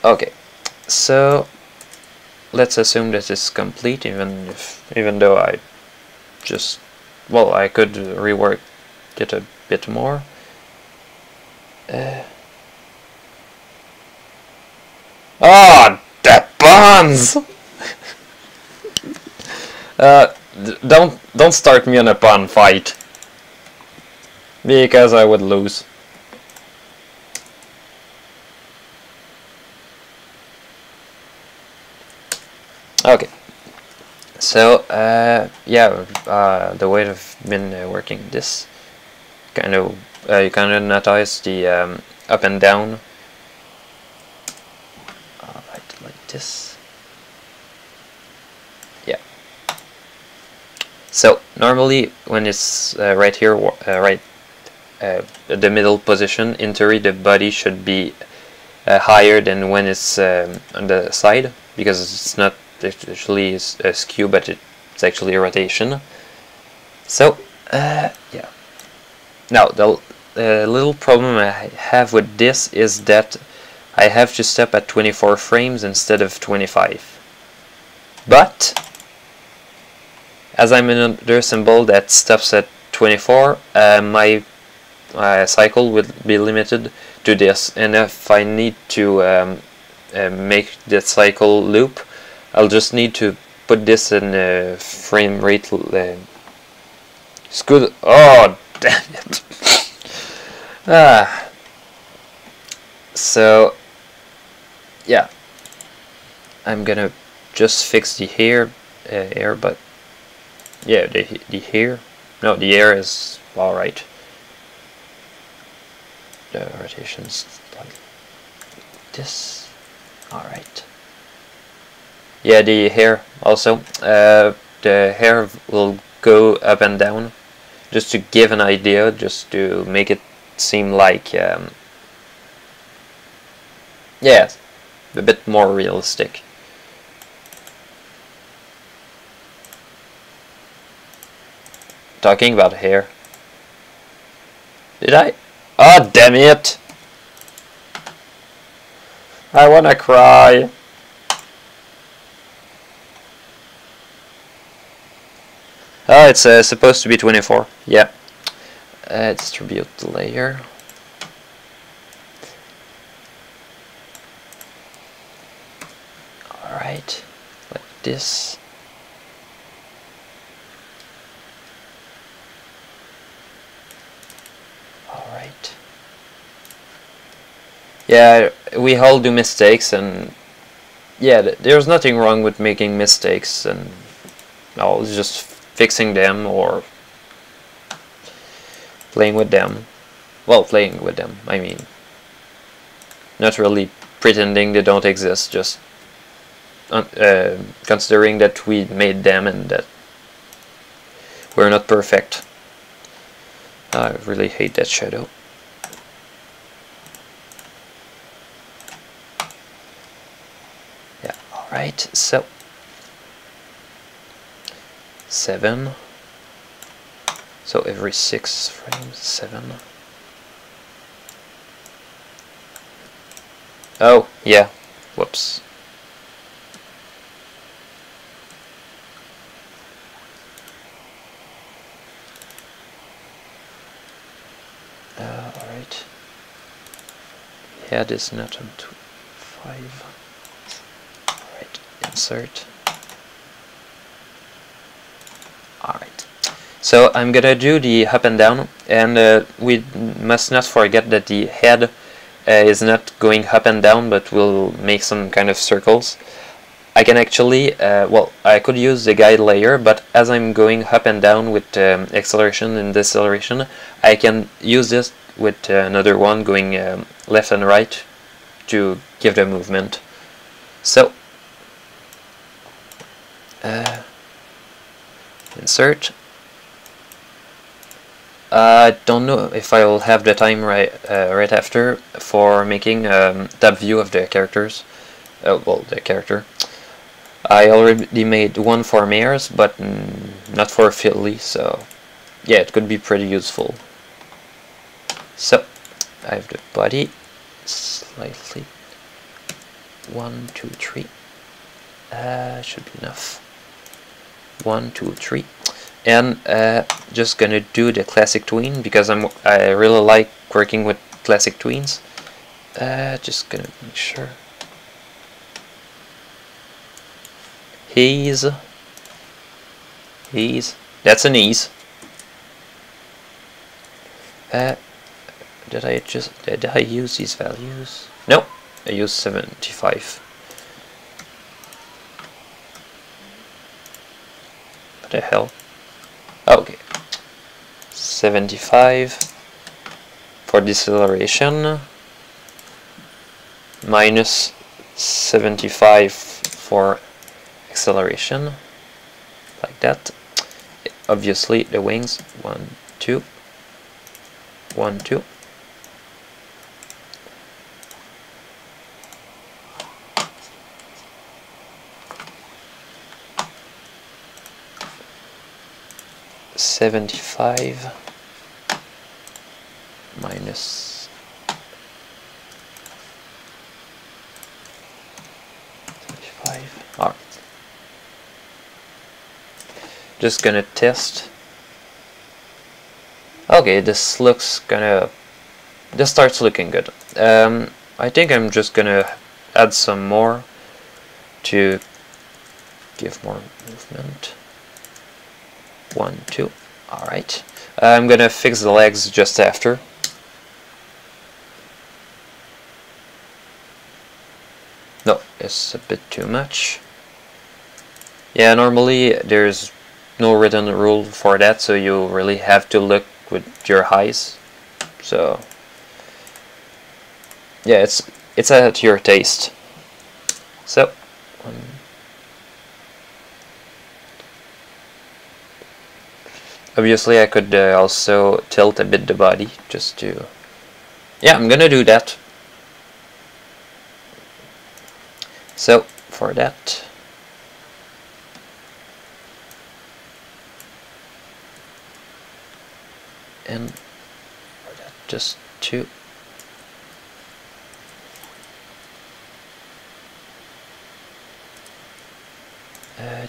Okay, so let's assume that it's complete, even though I just, well, I could rework it a bit more. Oh, the puns! Don't start me on a pun fight, because I would lose. Okay, so yeah, the way I've been working this, kind of you kind of notice the up and down. Right, like this. Yeah. So normally when it's right here, right the middle position, in theory the body should be higher than when it's on the side, because it's not actually a skew, but it's actually a rotation. So yeah. Now the little problem I have with this is that I have to stop at 24 frames instead of 25. But as I'm in another symbol that stops at 24, my cycle will be limited to this, and if I need to make the cycle loop, I'll just need to put this in frame rate. Screw. Oh, damn it! So yeah, I'm gonna just fix the hair, but yeah, the hair. No, the hair is all right. The rotations like this. All right. Yeah, the hair also. The hair will go up and down just to give an idea, just to make it seem like yeah, a bit more realistic. Talking about hair. Did I? Oh, damn it! I wanna cry. Oh, it's supposed to be 24. Yeah. Distribute the layer. Alright. Like this. Alright. Yeah, we all do mistakes, and yeah, there's nothing wrong with making mistakes, and no, it's just fixing them or playing with them. Well, playing with them, I mean. Not really pretending they don't exist, just considering that we made them and that we're not perfect. I really hate that shadow. Yeah, alright, so 7. So every 6 frames, 7. Oh, yeah, whoops. Alright. Head is not on 5. Alright, insert. Alright. So I'm gonna do the up and down, and we must not forget that the head is not going up and down, but will make some kind of circles. I can actually, well, I could use the guide layer, but as I'm going up and down with acceleration and deceleration, I can use this with another one going left and right to give the movement. So, insert. I don't know if I will have the time right after for making top view of the characters. Well, the character. I already made one for Mares, but not for Philly, so yeah, it could be pretty useful. So, I have the body slightly. 1, 2, 3. Should be enough. 1, 2, 3. And just gonna do the classic tween because I really like working with classic tweens. Just gonna make sure. He's. That's an ease. Did I use these values? No, I used 75. What the hell? Okay, 75 for deceleration, minus 75 for acceleration, like that. Obviously the wings, 1, 2, 1, 2. $75 minus 75. All right. Just gonna test. Okay, this starts looking good. I think I'm just gonna add some more to give more movement. 1, 2. Alright. I'm gonna fix the legs just after. No, it's a bit too much. Yeah, normally there's no written rule for that, so you really have to look with your eyes. So yeah, it's at your taste. So Obviously I could also tilt a bit the body just to... Yeah, I'm gonna do that. So for that, and for that just to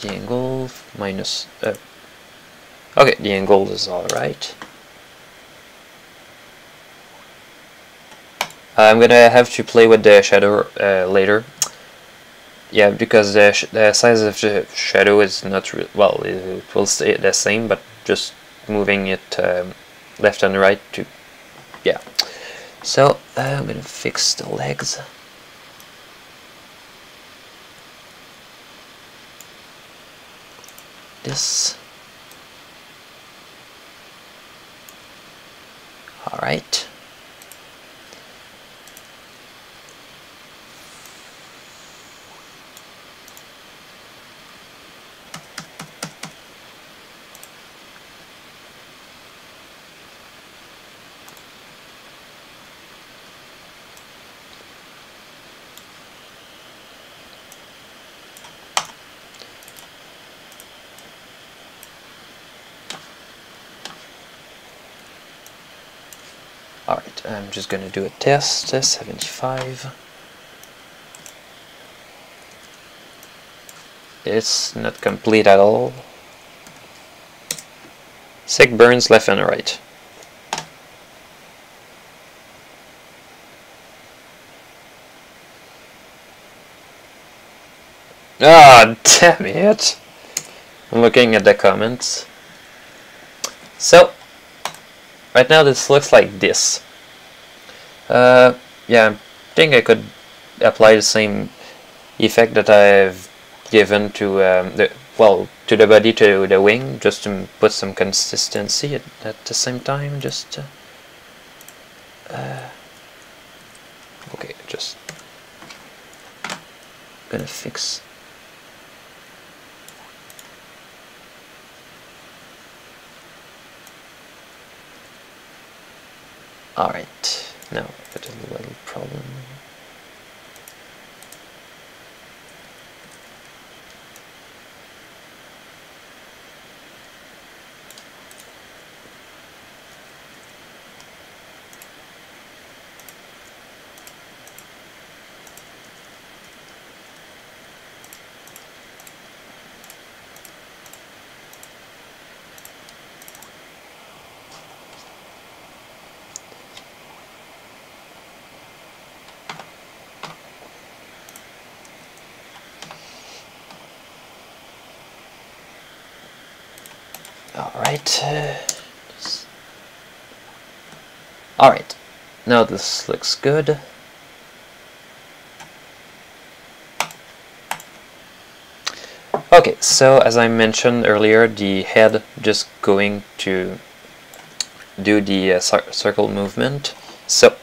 the angle minus okay, the angle is alright. I'm gonna have to play with the shadow later. Yeah, because the size of the shadow is not well, it will stay the same, but just moving it left and right to... yeah. So I'm gonna fix the legs. This. Alright. Alright, I'm just gonna do a test, 75. It's not complete at all. Sick burns left and right. Ah, damn it! I'm looking at the comments. So, right now this looks like this. Yeah, I think I could apply the same effect that I've given to to the body, to the wing, just to put some consistency at the same time. Just okay, just gonna fix. Alright, now I've got a little problem. Alright. Alright. Now this looks good. Okay, so as I mentioned earlier, the head just going to do the circle movement. So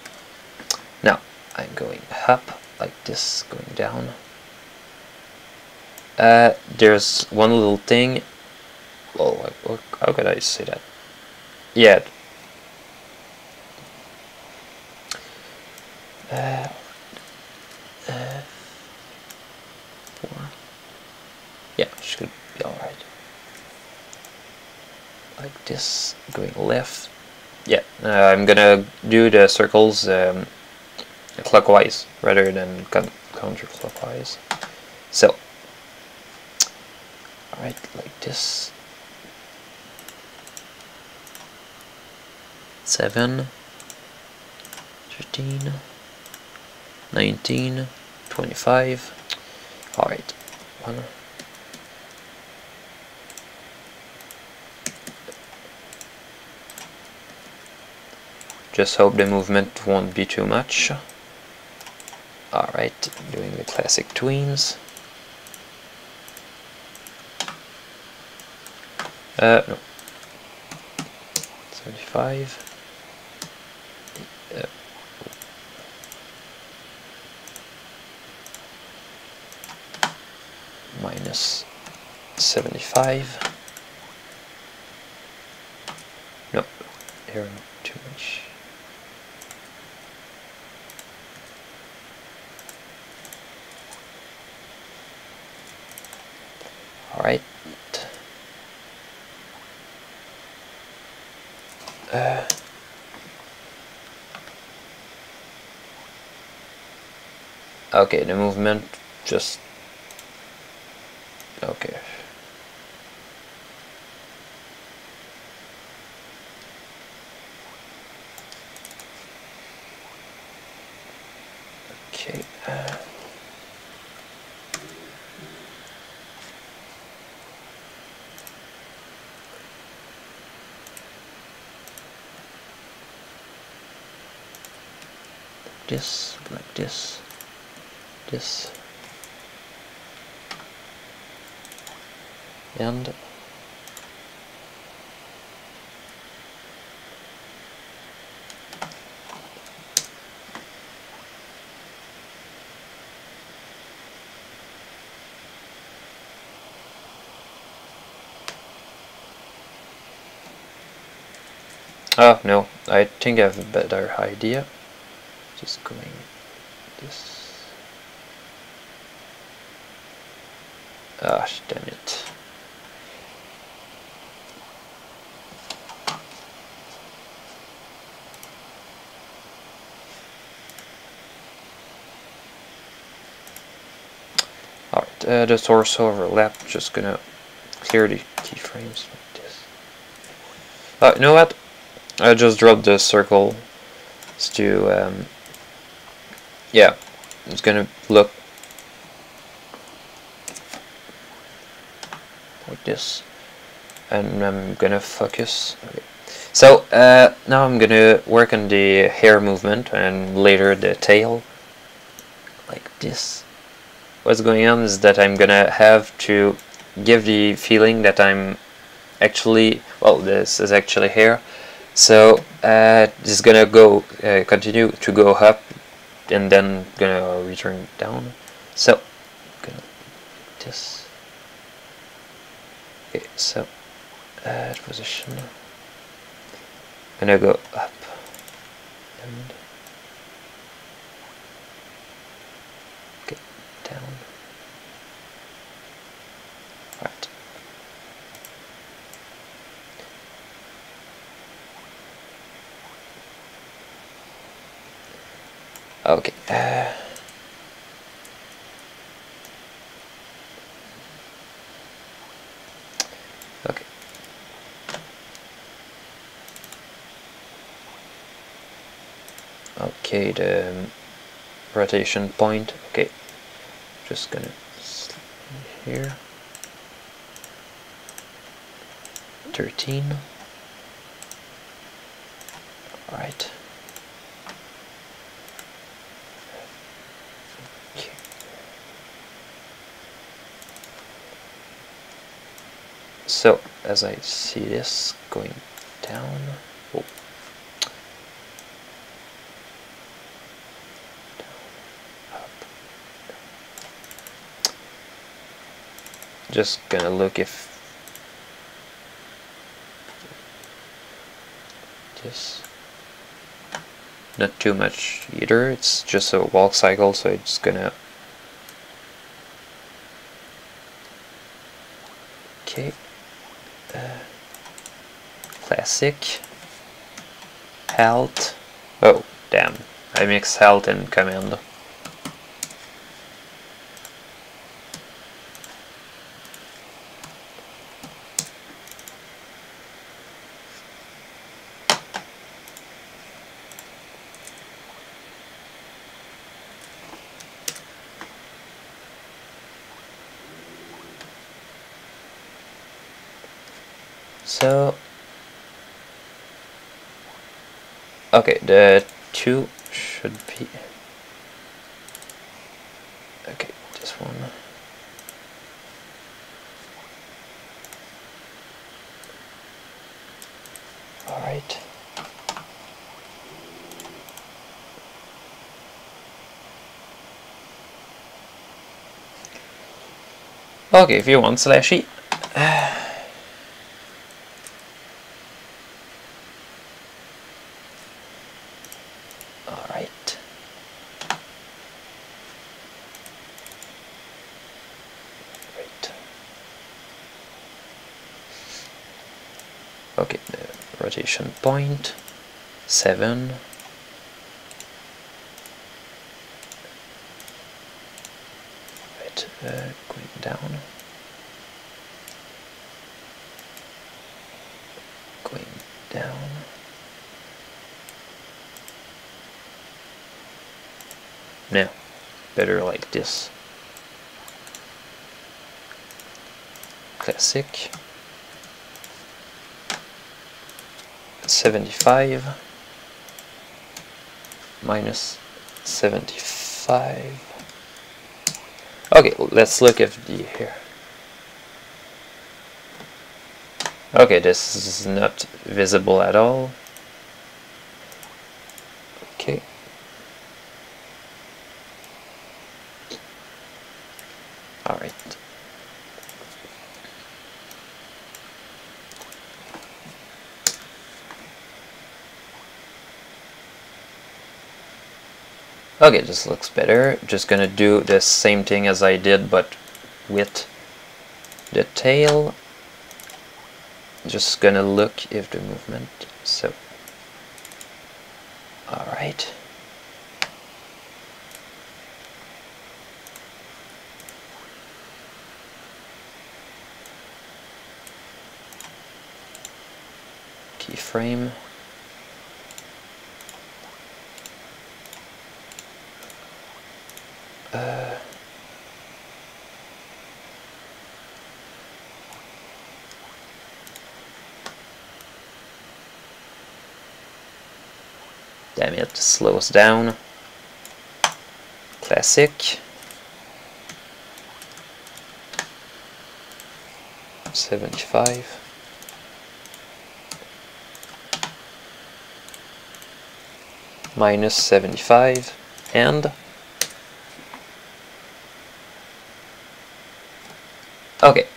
now I'm going up like this, going down. There's one little thing. Well, how could I say that? Yeah. Yeah, should be alright. Like this, going left. Yeah, I'm gonna do the circles clockwise rather than counterclockwise. So, alright, like this. 7, 13, 19, 25. Alright, 1. Just hope the movement won't be too much. Alright, doing the classic tweens. No. 75. Minus 75. hair too much. Alright. Okay, the movement just... Okay. Okay. This, like this, this, and oh no, I think I have a better idea. Just going this. Gosh, damn it. Alright, the torso overlap, just gonna clear the keyframes like this. You know what? I just dropped the circle to, yeah, it's gonna look like this. And I'm gonna focus. Okay. So now I'm gonna work on the hair movement and later the tail, like this. What's going on is that I'm gonna have to give the feeling that I'm actually, well, this is actually hair. So this is gonna go continue to go up and then gonna return down. So gonna this. Okay, so position. Gonna go up and okay, down. Right. Okay. Okay. Okay, the rotation point. Okay, just gonna here. 13. All right. Okay. So as I see this going down. Oh. Just gonna look if this not too much either, it's just a walk cycle, so it's gonna okay. Classic Alt. Oh damn, I mixed Alt and Command. So okay, the two should be okay, this one. All right. Okay, if you want slashy. Okay, the rotation point 7. Right, going down. Going down. Now, better like this. Classic. 75 minus 75. Okay, let's look at the here. Okay, this is not visible at all. Okay. All right. Okay, this looks better. Just gonna do the same thing as I did, but with the tail. Just gonna look if the movement. So, all right. Keyframe. Damn it, slows down. Classic. 75. Minus 75 and okay.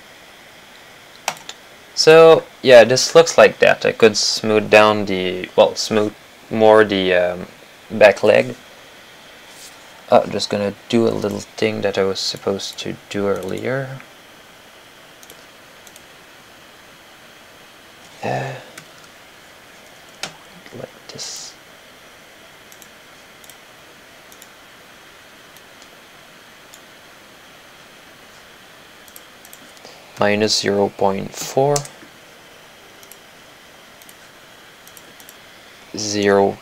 So yeah, this looks like that. I could smooth down the, well, smooth more the back leg. I'm just gonna do a little thing that I was supposed to do earlier. Like this. Minus 0.4. 0.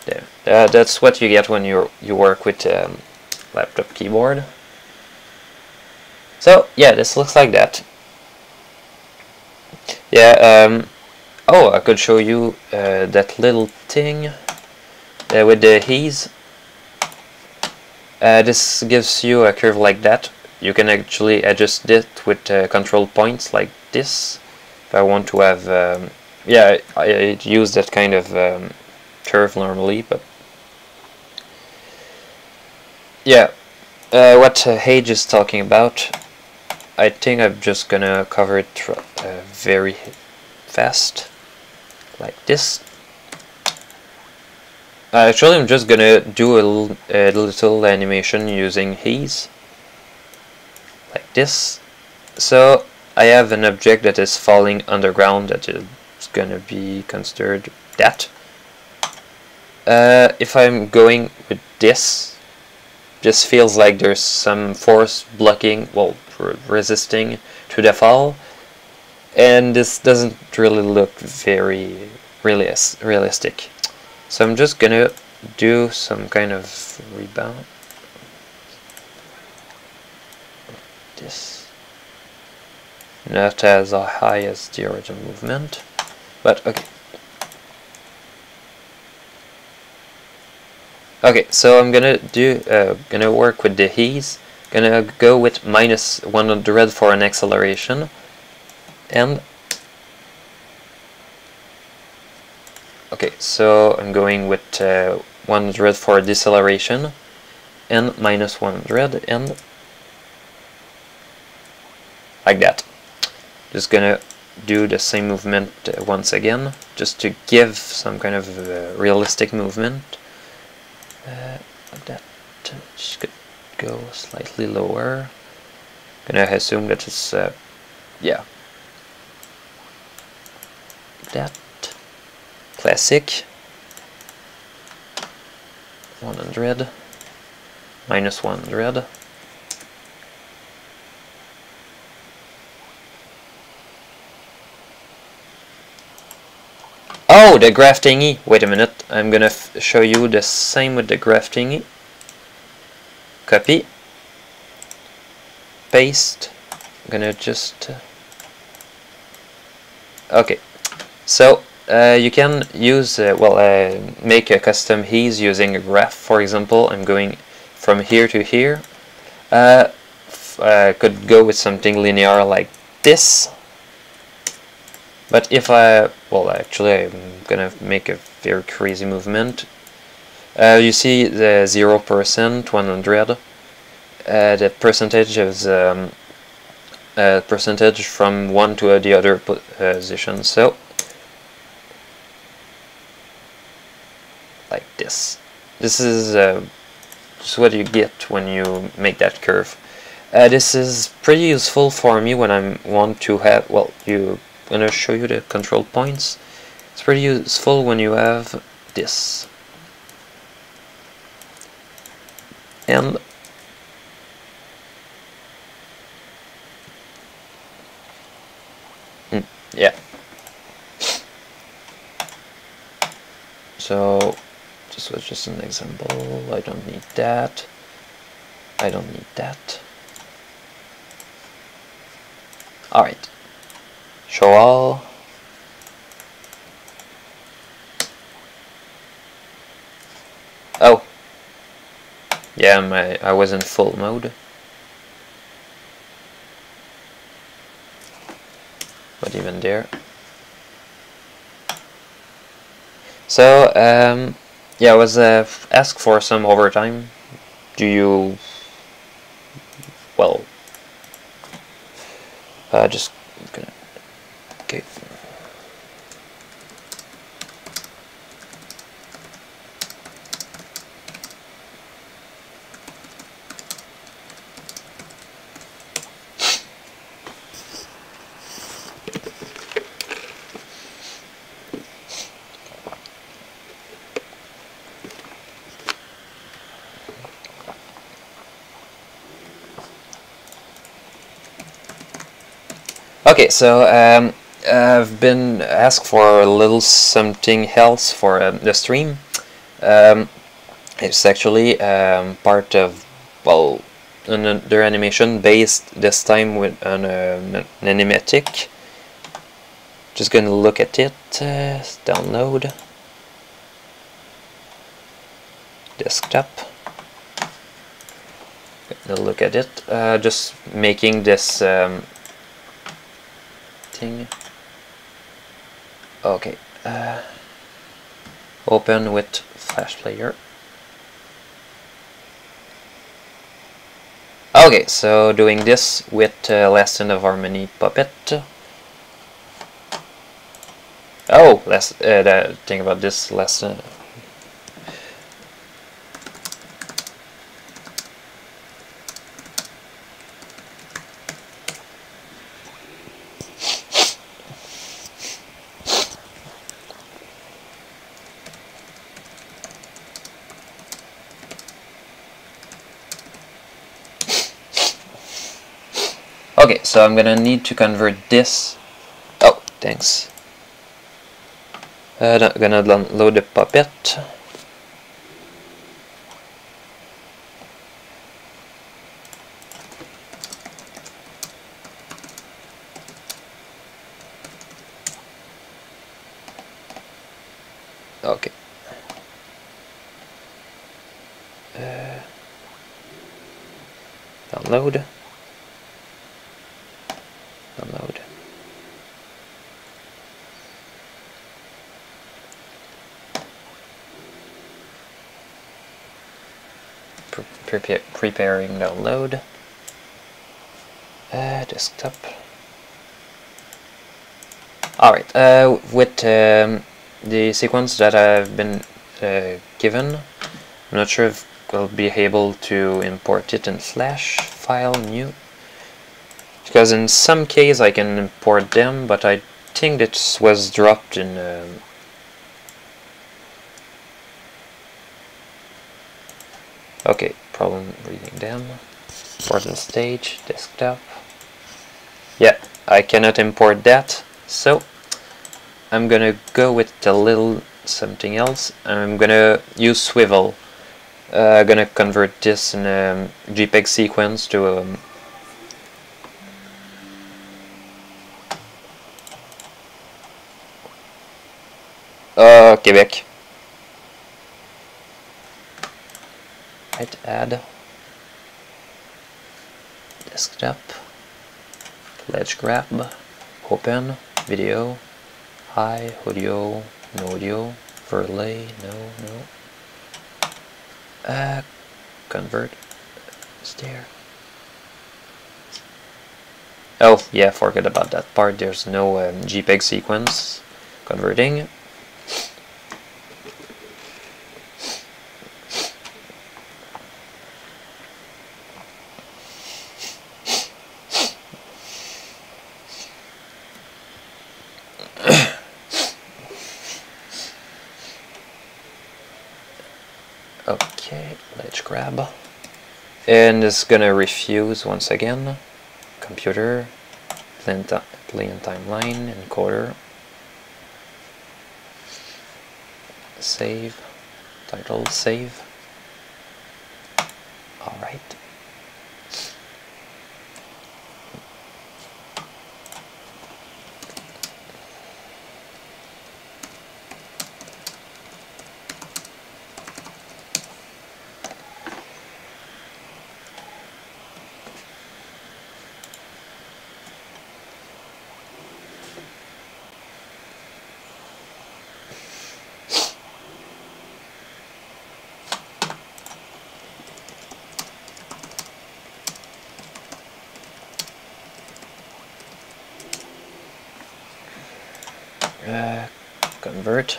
There. That's what you get when you work with laptop keyboard. So yeah, this looks like that. Yeah. Oh, I could show you that little thing with the ease. This gives you a curve like that. You can actually adjust it with control points like this. If I want to have, yeah, I use that kind of curve normally, but yeah, what Hage is talking about, I think I'm just gonna cover it very fast, like this. Actually, I'm just gonna do a little animation using ease, like this. So I have an object that is falling underground that is gonna be considered that. If I'm going with this feels like there's some force blocking, well, resisting to the fall, and this doesn't really look very realistic. So I'm just gonna do some kind of rebound. This. Not as high as the original movement, but okay. Okay, so I'm gonna gonna work with the ease. Gonna go with minus 100 for an acceleration, and okay, so I'm going with 100 for deceleration, and minus 100, and like that. Just gonna do the same movement once again, just to give some kind of realistic movement. Like that. Just could go slightly lower. Gonna assume that it's yeah, that classic 100 minus 100. Oh, the graph thingy. Wait a minute. I'm gonna show you the same with the graph thingy. Copy. Paste. I'm gonna just... okay. So, you can use, make a custom ease using a graph. For example, I'm going from here to here. Could go with something linear like this. But if actually I'm gonna make a very crazy movement. You see the 0%, 100. The percentage is percentage from one to the other position. So, like this. This is just what you get when you make that curve. This is pretty useful for me when I want to have, I'm going to show you the control points. It's pretty useful when you have this. And yeah. So this was just an example. I don't need that. I don't need that. Alright. Show all. Oh. Yeah, I was in full mode. But even there. So, yeah, I was asked for some overtime. Do you... well... just gonna... okay. Okay, so I've been asked for a little something else for the stream. It's actually part of, well, another animation based this time with an animatic. Just gonna look at it, download, desktop. Gonna look at it, just making this thing. Okay, open with Flash Player. Okay, so doing this with Lesson of Harmony Puppet. Oh, the thing about this lesson. Okay, so I'm gonna need to convert this. Oh, thanks. I'm gonna load the puppet. Okay. Download. Download. Preparing download. Desktop. Alright, with the sequence that I've been given, I'm not sure if we'll be able to import it in Flash, File, New. because in some case I can import them, but I think this was dropped in okay, problem reading them. For the stage, desktop. Yeah, I cannot import that, so I'm gonna go with a little something else. I'm gonna use Swivel. I'm gonna convert this in a JPEG sequence to Quebec. Right, add desktop, ledge grab, open, video, hi, audio, no audio, overlay, no. Convert is there. Oh yeah, forget about that part. There's no JPEG sequence converting. Okay, let's grab. And it's gonna refuse once again. Computer, play in timeline, encoder. Save, title, save. Alright. Convert.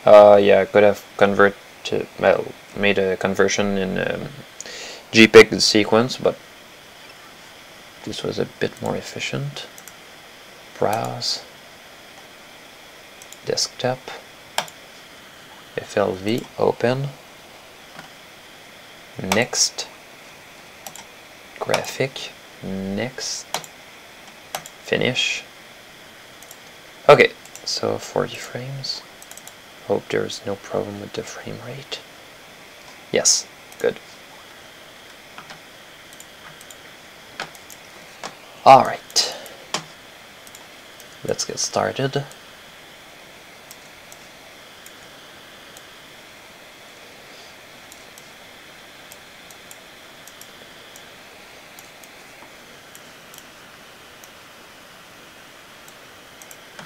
Yeah, I could have made a conversion in JPEG sequence, but this was a bit more efficient. Browse, desktop, FLV, open, next, graphic, next, finish. Okay, so 40 frames. Hope there's no problem with the frame rate. Yes, good. Alright, let's get started.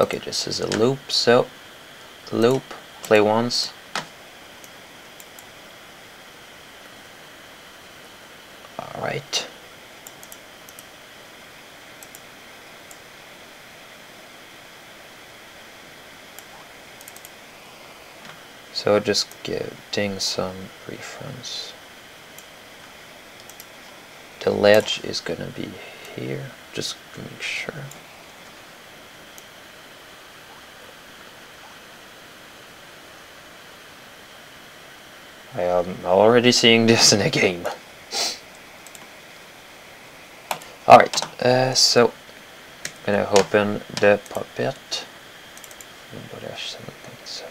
Okay, this is a loop, so loop, play once. Alright. So just getting some reference. The ledge is gonna be here, just to make sure. I am already seeing this in a game. Alright, so I'm gonna open the Puppet. Dash 7.7.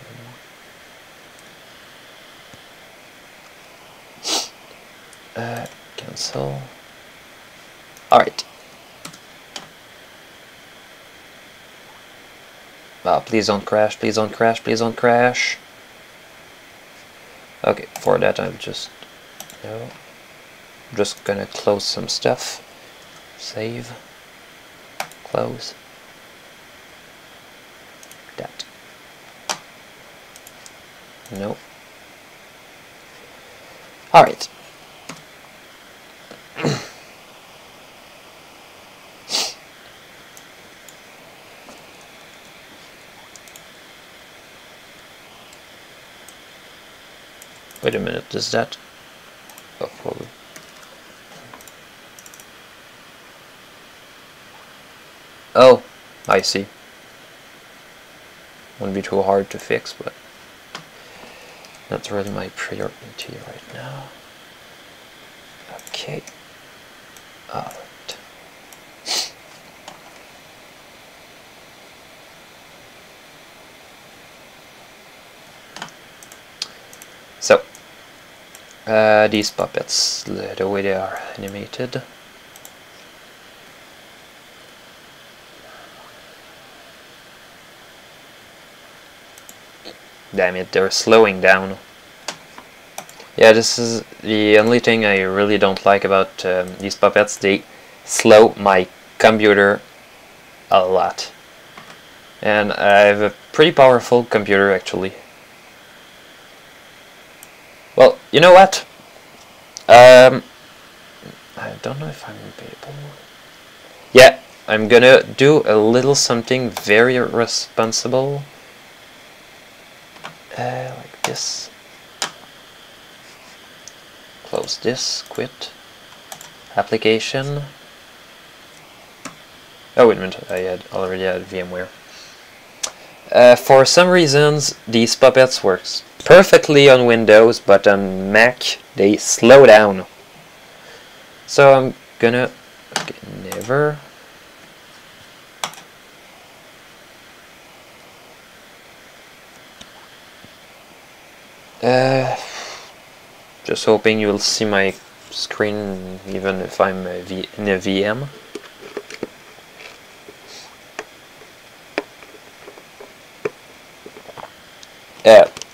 Cancel. Alright. Please don't crash, please don't crash, please don't crash. Okay, for that I'm just gonna close some stuff. Save. Close. That. Nope. Alright. Wait a minute, is that? Oh, probably I see. Wouldn't be too hard to fix, but not really my priority right now. Okay. Alright. So, these puppets, the way they are animated. Damn it, they're slowing down. Yeah, this is the only thing I really don't like about these puppets. They slow my computer a lot. And I have a pretty powerful computer, actually. Well, you know what? I don't know if I'm able. Yeah, I'm gonna do a little something very responsible. Like this. Close this, quit. Application. Oh, wait a minute, I already had VMware. For some reasons, these puppets work perfectly on Windows, but on Mac, they slow down. So I'm gonna... Okay, never... just hoping you'll see my screen even if I'm in a VM.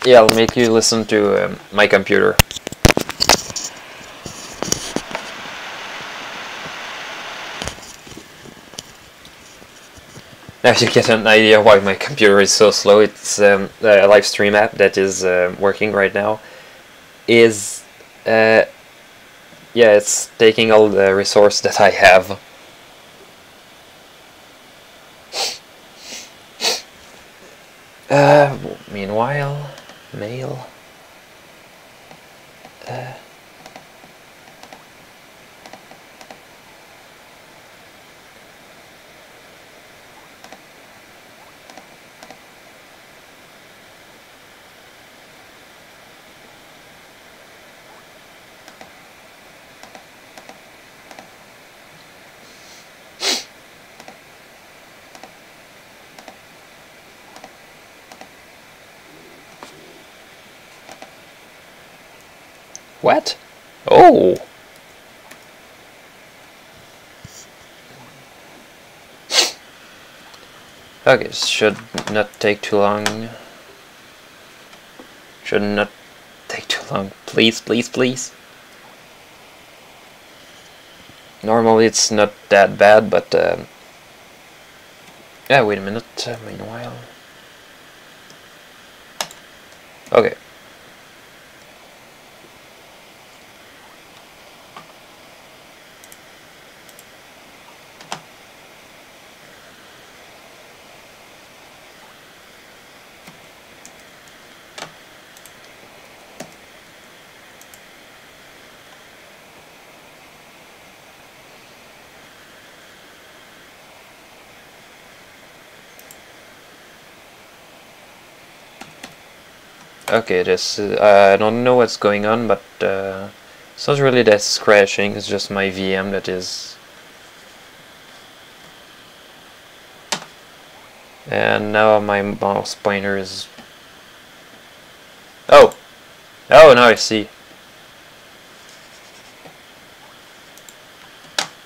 Yeah, I'll make you listen to my computer. Now you get an idea why my computer is so slow. It's a live stream app that is working right now. Yeah, it's taking all the resource that I have. Meanwhile, mail. What? Oh! Okay, should not take too long. Should not take too long. Please, please, please. Normally it's not that bad, but... yeah, wait a minute, meanwhile... Okay. Okay, this I don't know what's going on, but it's not really that crashing, it's just my VM that is. And now my mouse pointer is... Oh! Oh, now I see.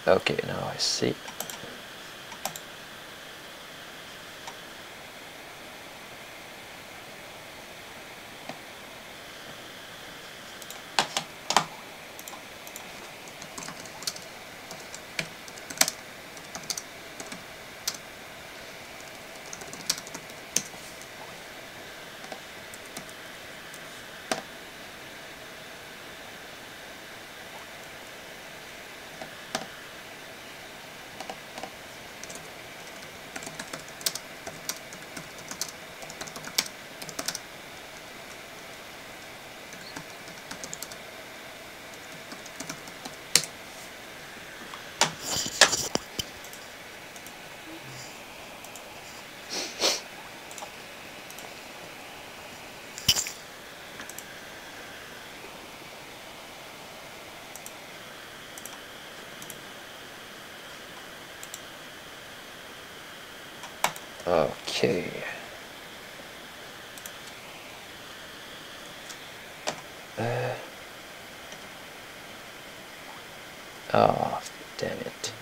Okay, now I see. Okay. Oh, damn it.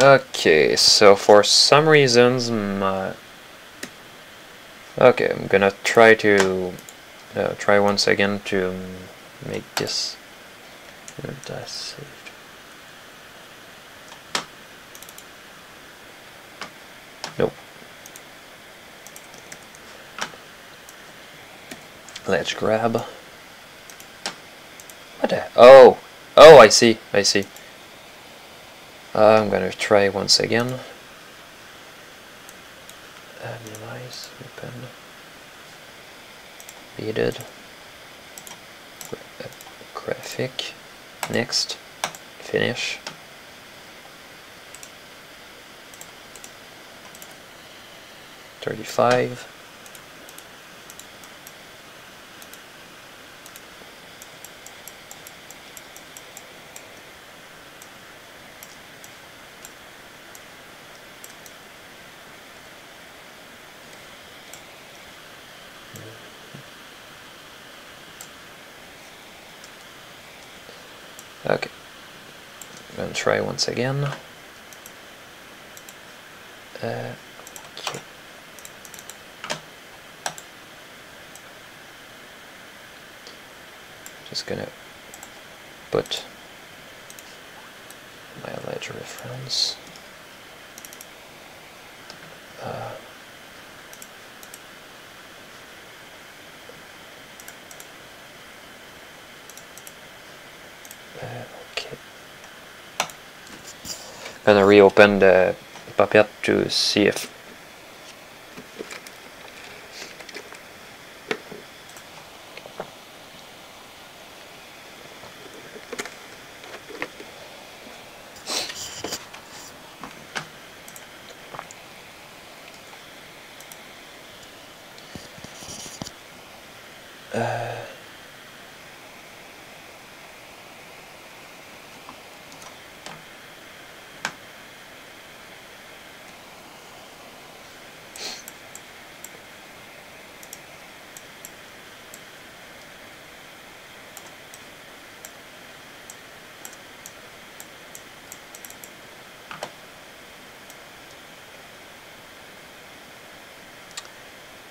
Okay, so for some reasons okay, I'm gonna try to try once again to make this that's saved. Nope. Let's grab. What the? Oh, I see. I see. I'm gonna try once again. Minimize, open, beaded, graphic, next, finish. $35. Okay, I'm gonna try once again. Okay. Just gonna put my ledger reference. Okay. Gonna reopen the Puppet to see if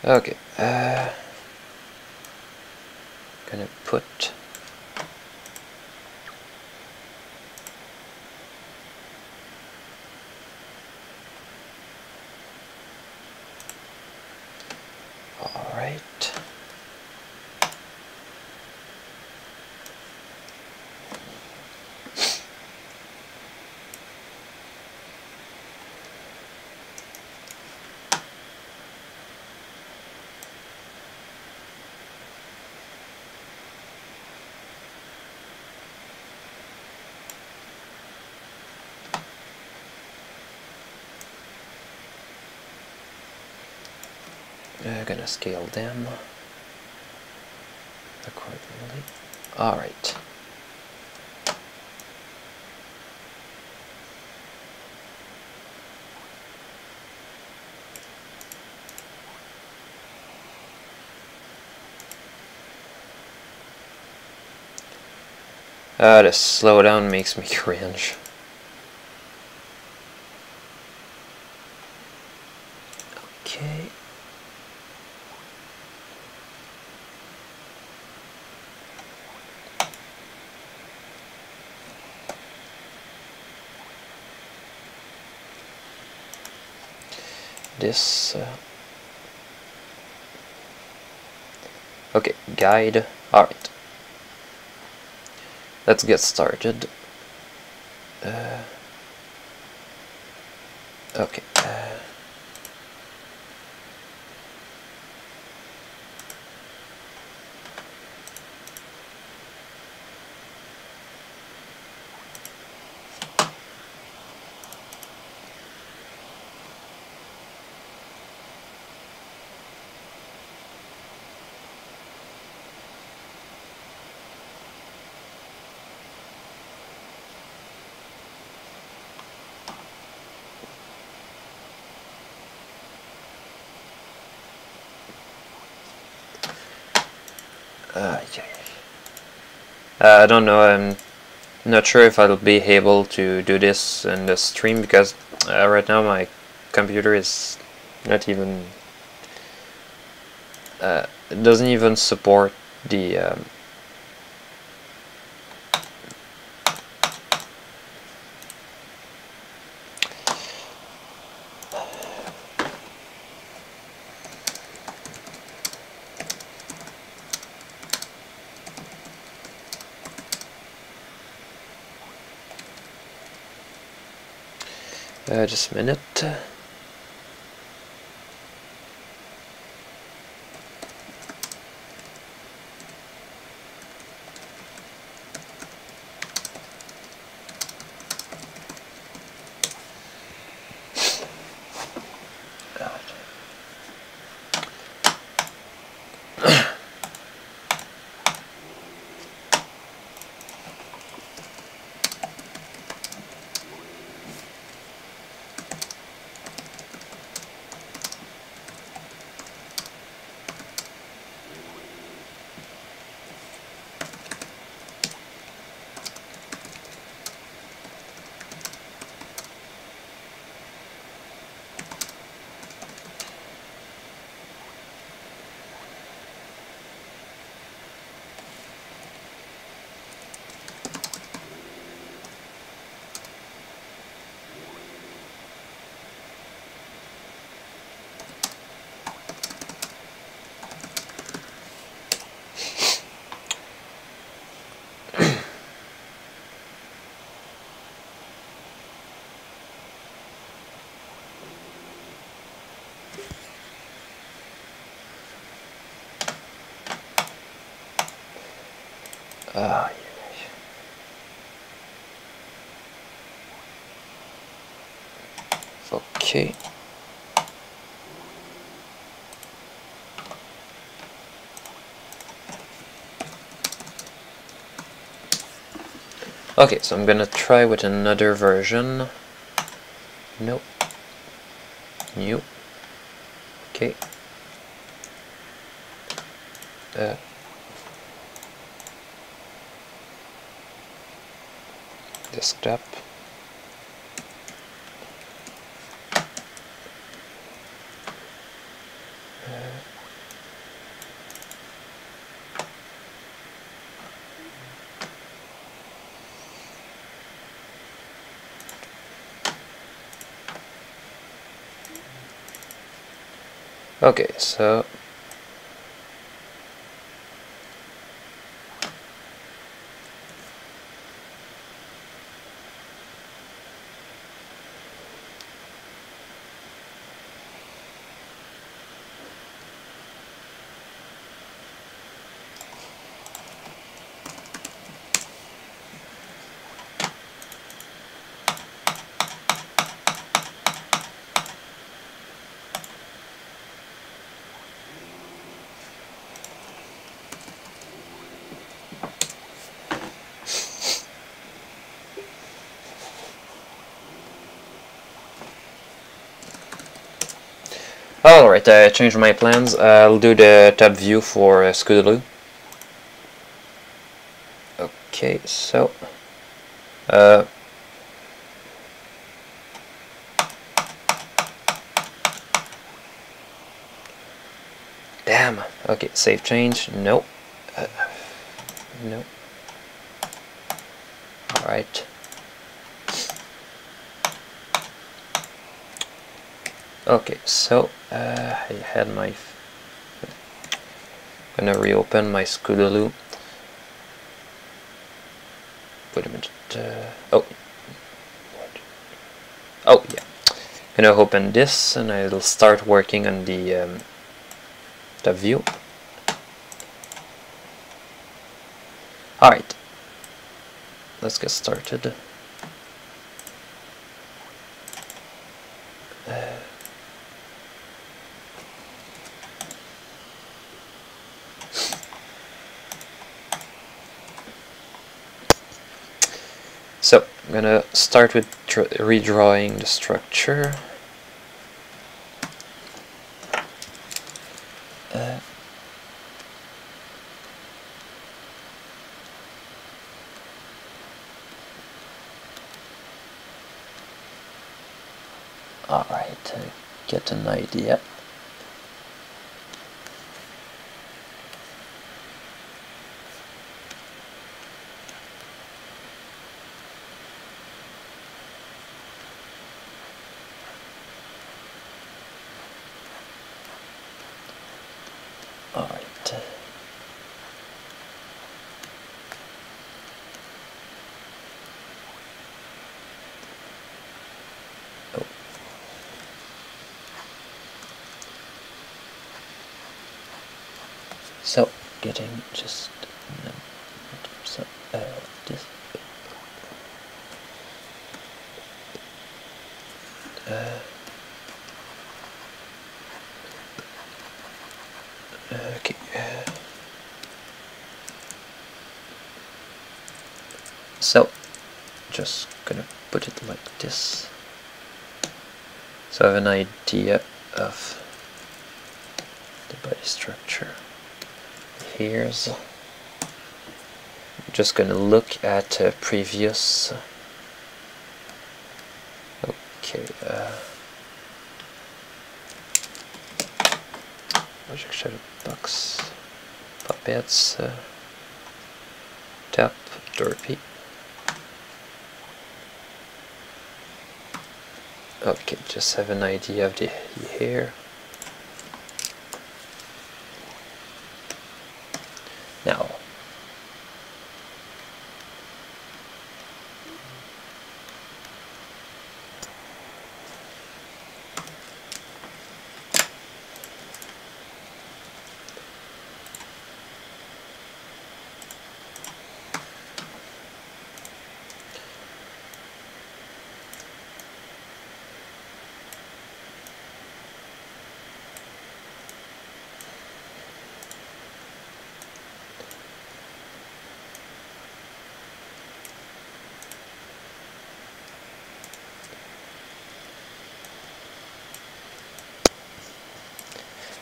okay, gonna put all right. Gonna scale them accordingly. All right. The slowdown makes me cringe. Okay. This okay, guide. Alright, let's get started. Okay. I don't know, I'm not sure if I'll be able to do this in the stream because right now my computer is not even it doesn't even support the just a minute. Okay. Okay, so I'm gonna try with another version. Nope. New. Okay. Desktop. Okay, so alright, I changed my plans. I'll do the top view for Scootaloo. Okay. Okay, so damn. Okay, save change. No. No. All right. Okay, so I had my. Gonna reopen my Scootaloo. Wait a minute. Oh. Oh yeah. Gonna open this, and I'll start working on the view. All right. Let's get started. So I'm gonna start with redrawing the structure. Alright, get an idea. Alright. Oh. So, getting just so this okay. So, just gonna put it like this. So I have an idea of the body structure. Here's just gonna look at previous. Okay. Project shadow box, puppets, tap, derpy. Okay, just have an idea of the hair. Now,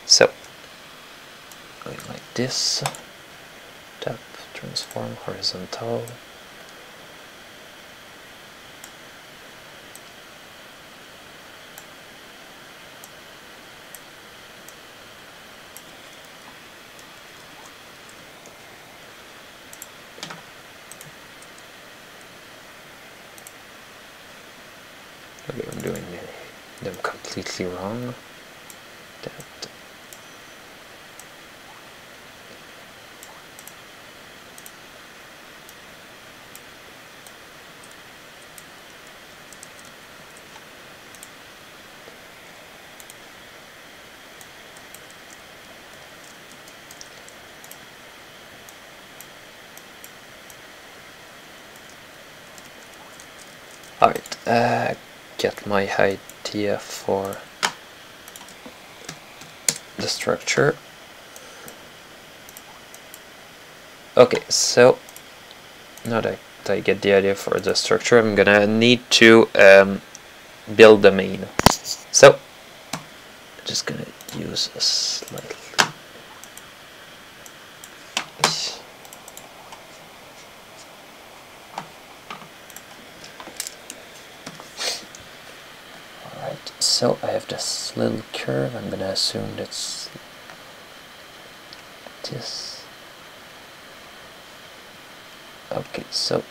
so going like this, tap, transform, horizontal. Okay, I'm doing them completely wrong. That. Alright, get my idea for the structure. Okay, so now that I get the idea for the structure, I'm gonna need to build the main. So, I'm just gonna use a slightly. so I have this little curve. I'm gonna assume that's this. Okay, so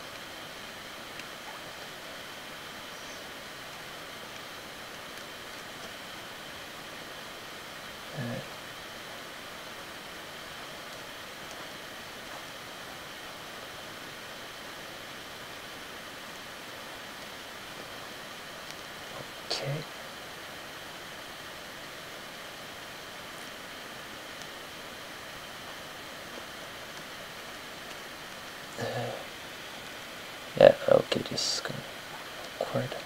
okay. Yeah, okay, this is kind of awkward.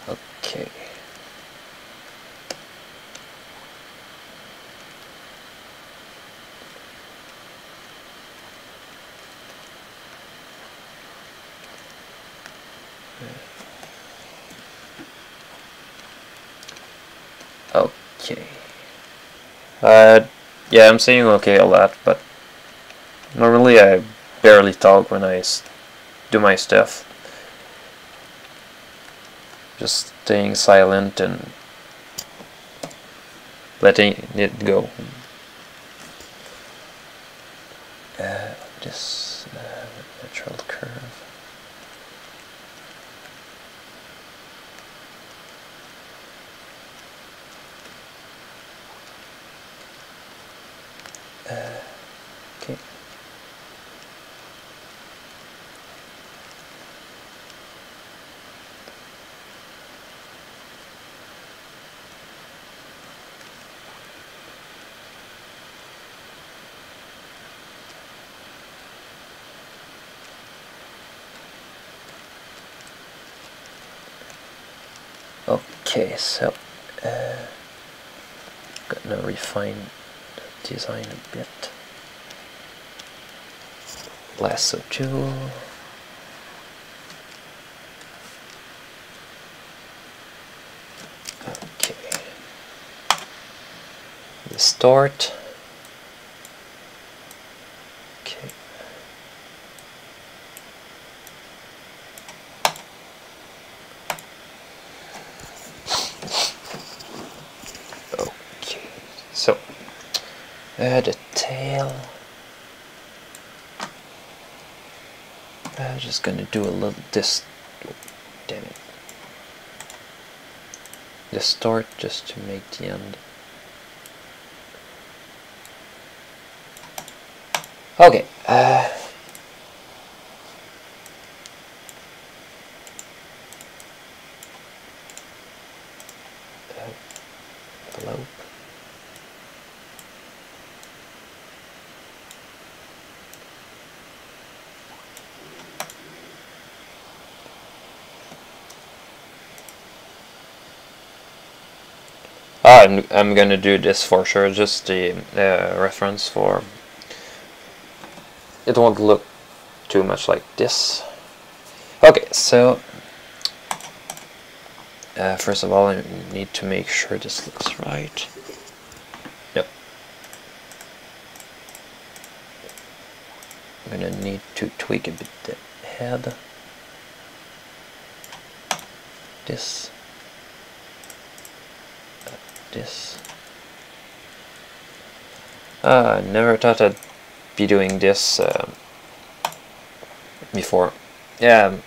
Okay. Okay. Yeah, I'm saying okay a lot, but normally I barely talk when I do my stuff. Just staying silent and letting it go. This natural curve. Okay. Okay, so gonna refine the design a bit. Lasso tool. Okay. Distort. Okay. Okay. So the tail. I'm just gonna do a little damn it. Distort just to make the end. Okay. Envelope. I'm gonna do this for sure, just the reference for it won't look too much like this. Okay, so first of all I need to make sure this looks right. Yep. I'm gonna need to tweak a bit the head. This. This. I never thought I'd be doing this before. Yeah,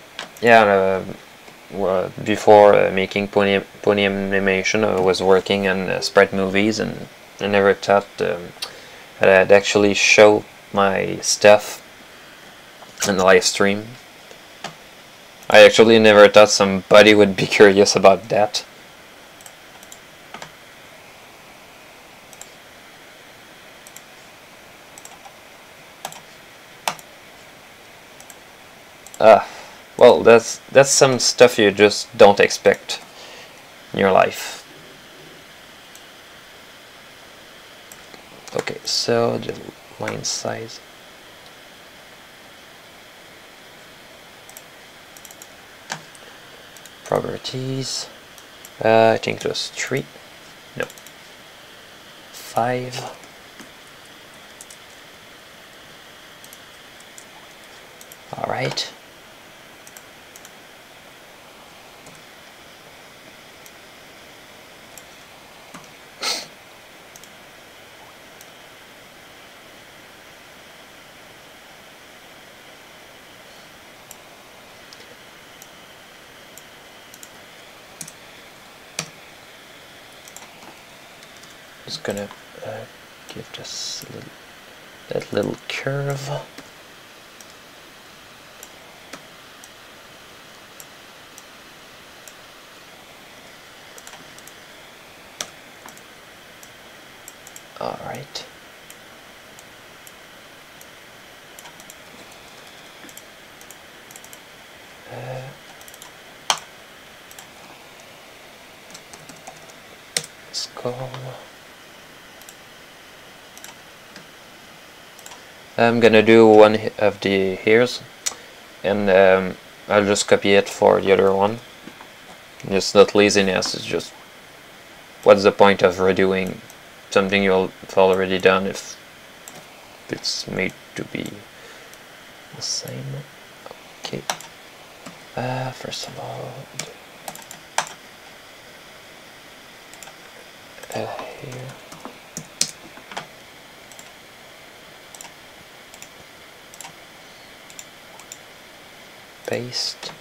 before making Pony Animation, I was working on spread movies, and I never thought that I'd actually show my stuff in the live stream. I actually never thought somebody would be curious about that. Well, that's some stuff you just don't expect in your life. Okay, so the line size. Properties. I think it was 3. 5. All right. Just gonna give this that little curve. All right. Let's go. I'm gonna do one of the hairs, and I'll just copy it for the other one. It's not laziness, it's just what's the point of redoing something you've already done if it's made to be the same. Okay. First of all, here. Paste,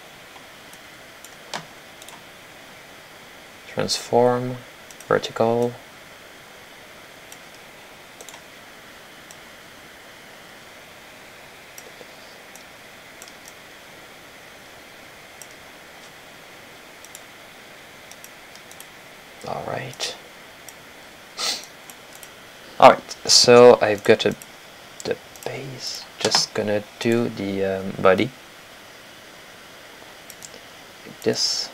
transform, vertical, alright. Alright, so I've got the base, just gonna do the body. This.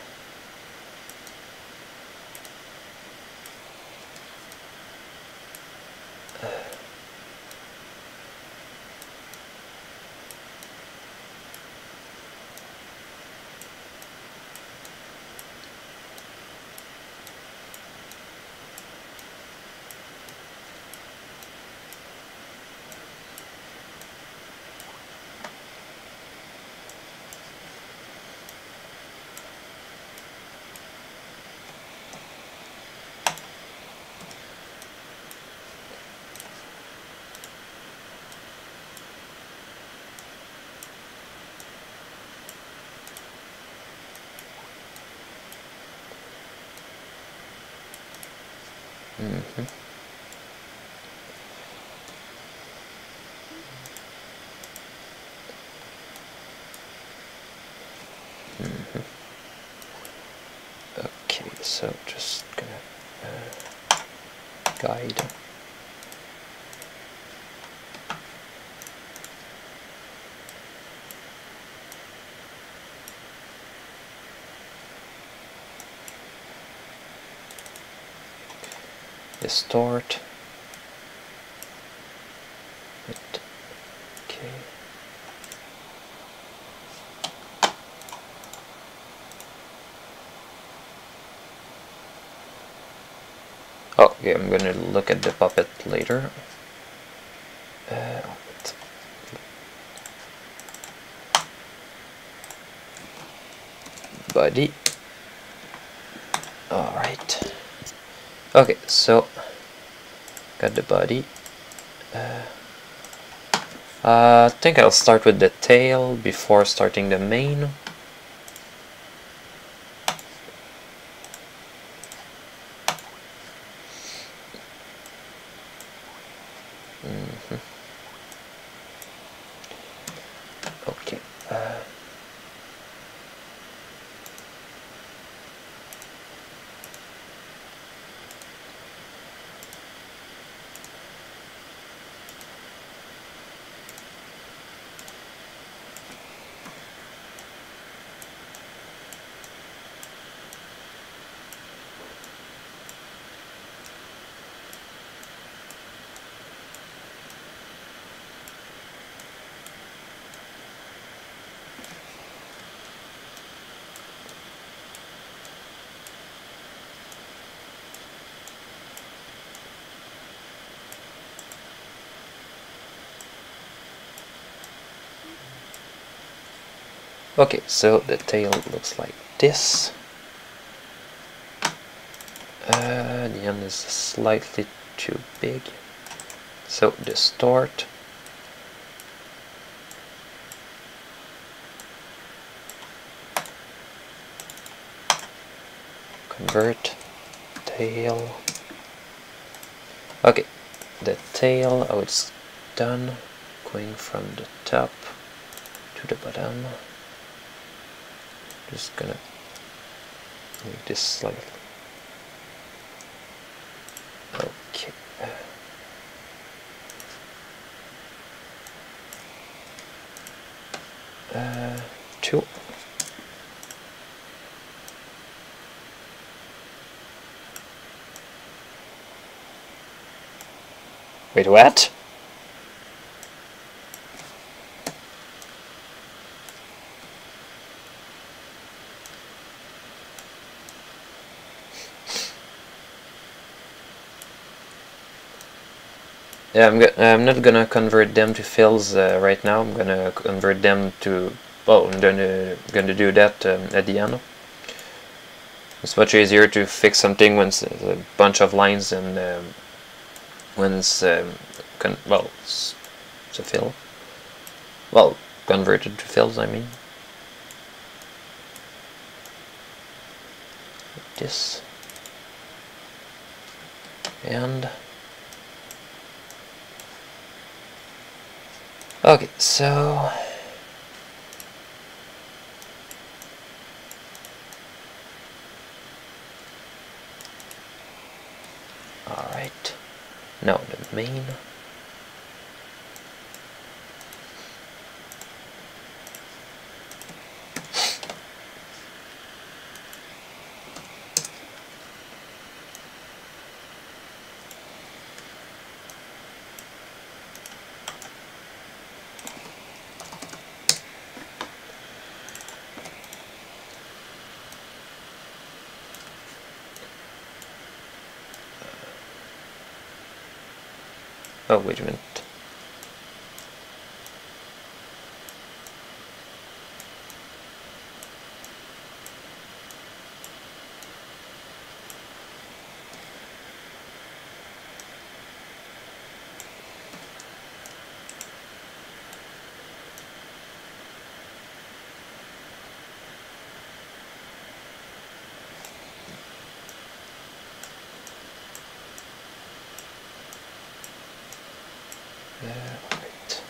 Okay, so just gonna guide. Distort. Okay. Oh, okay, I'm gonna look at the puppet later. Body. Alright. Okay, so got the body. I think I'll start with the tail before starting the mane. Okay. Okay, so the tail looks like this. The end is slightly too big. So distort. Convert tail. Okay, the tail, oh, it's done. Going from the top to the bottom. Just gonna make this slightly. Okay. 2. Wait, what? Yeah, I'm not gonna convert them to fills right now. I'm gonna convert them to. Well, I'm gonna do that at the end. It's much easier to fix something when it's a bunch of lines and when it's well, it's a fill. Well, converted to fills, I mean. This and. Okay, so alright, now the main. Oh, wait a minute. Right.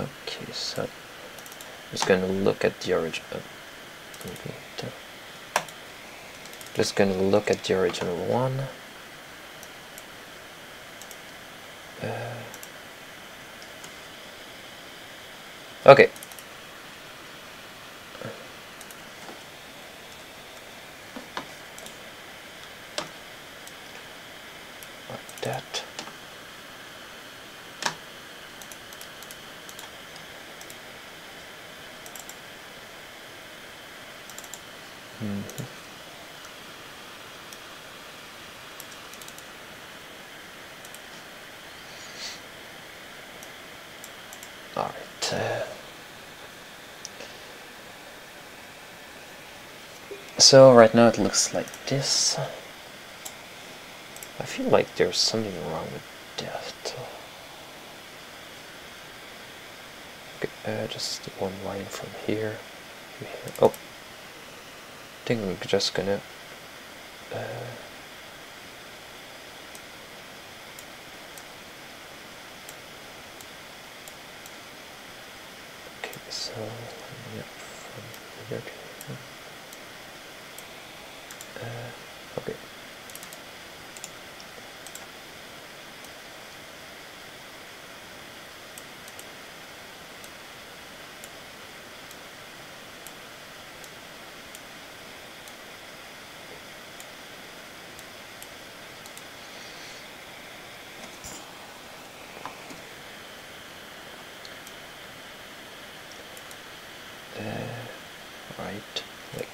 Okay, so I'm just going to look at the original. Just going to look at the original one. Okay. Like that. Alright. So right now it looks like this. I feel like there's something wrong with that. Okay, just one line from here to here. Oh, I think I'm just gonna okay, so yep, from here to here.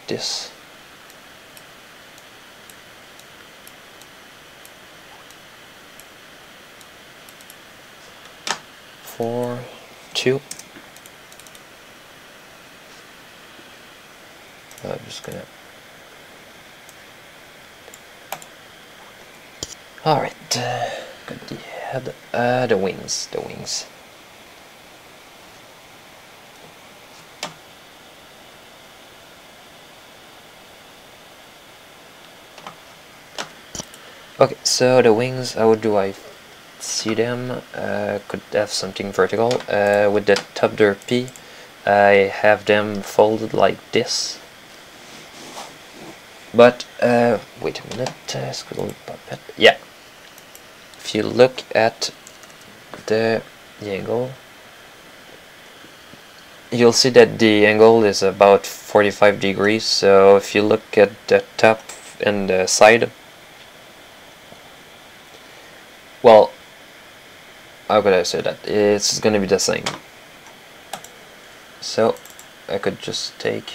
this. Four, two. I'm just gonna. All right, got the head, the wings, Okay, so the wings, how do I see them? Could have something vertical. With the top P, I have them folded like this. But, wait a minute, Scribble Puppet. Yeah. If you look at the angle, you'll see that the angle is about 45 degrees. So if you look at the top and the side, well, how could I say that? It's gonna be the same. So I could just take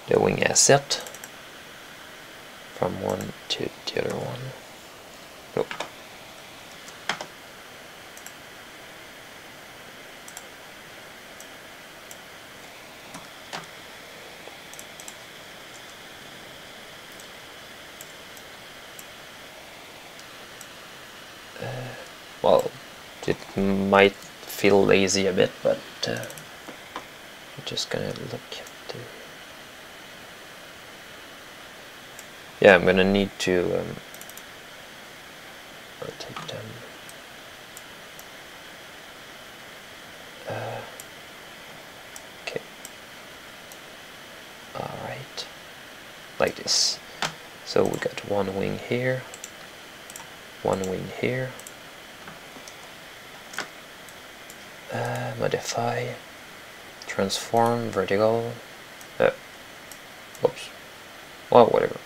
the wing asset from one to the other one. Oh. Well, it might feel lazy a bit, but I'm just gonna look at the... Yeah, I'm gonna need to rotate them. Okay. Alright. Like this. So we got one wing here, one wing here. Modify, transform, vertical. Whoops. Well, whatever.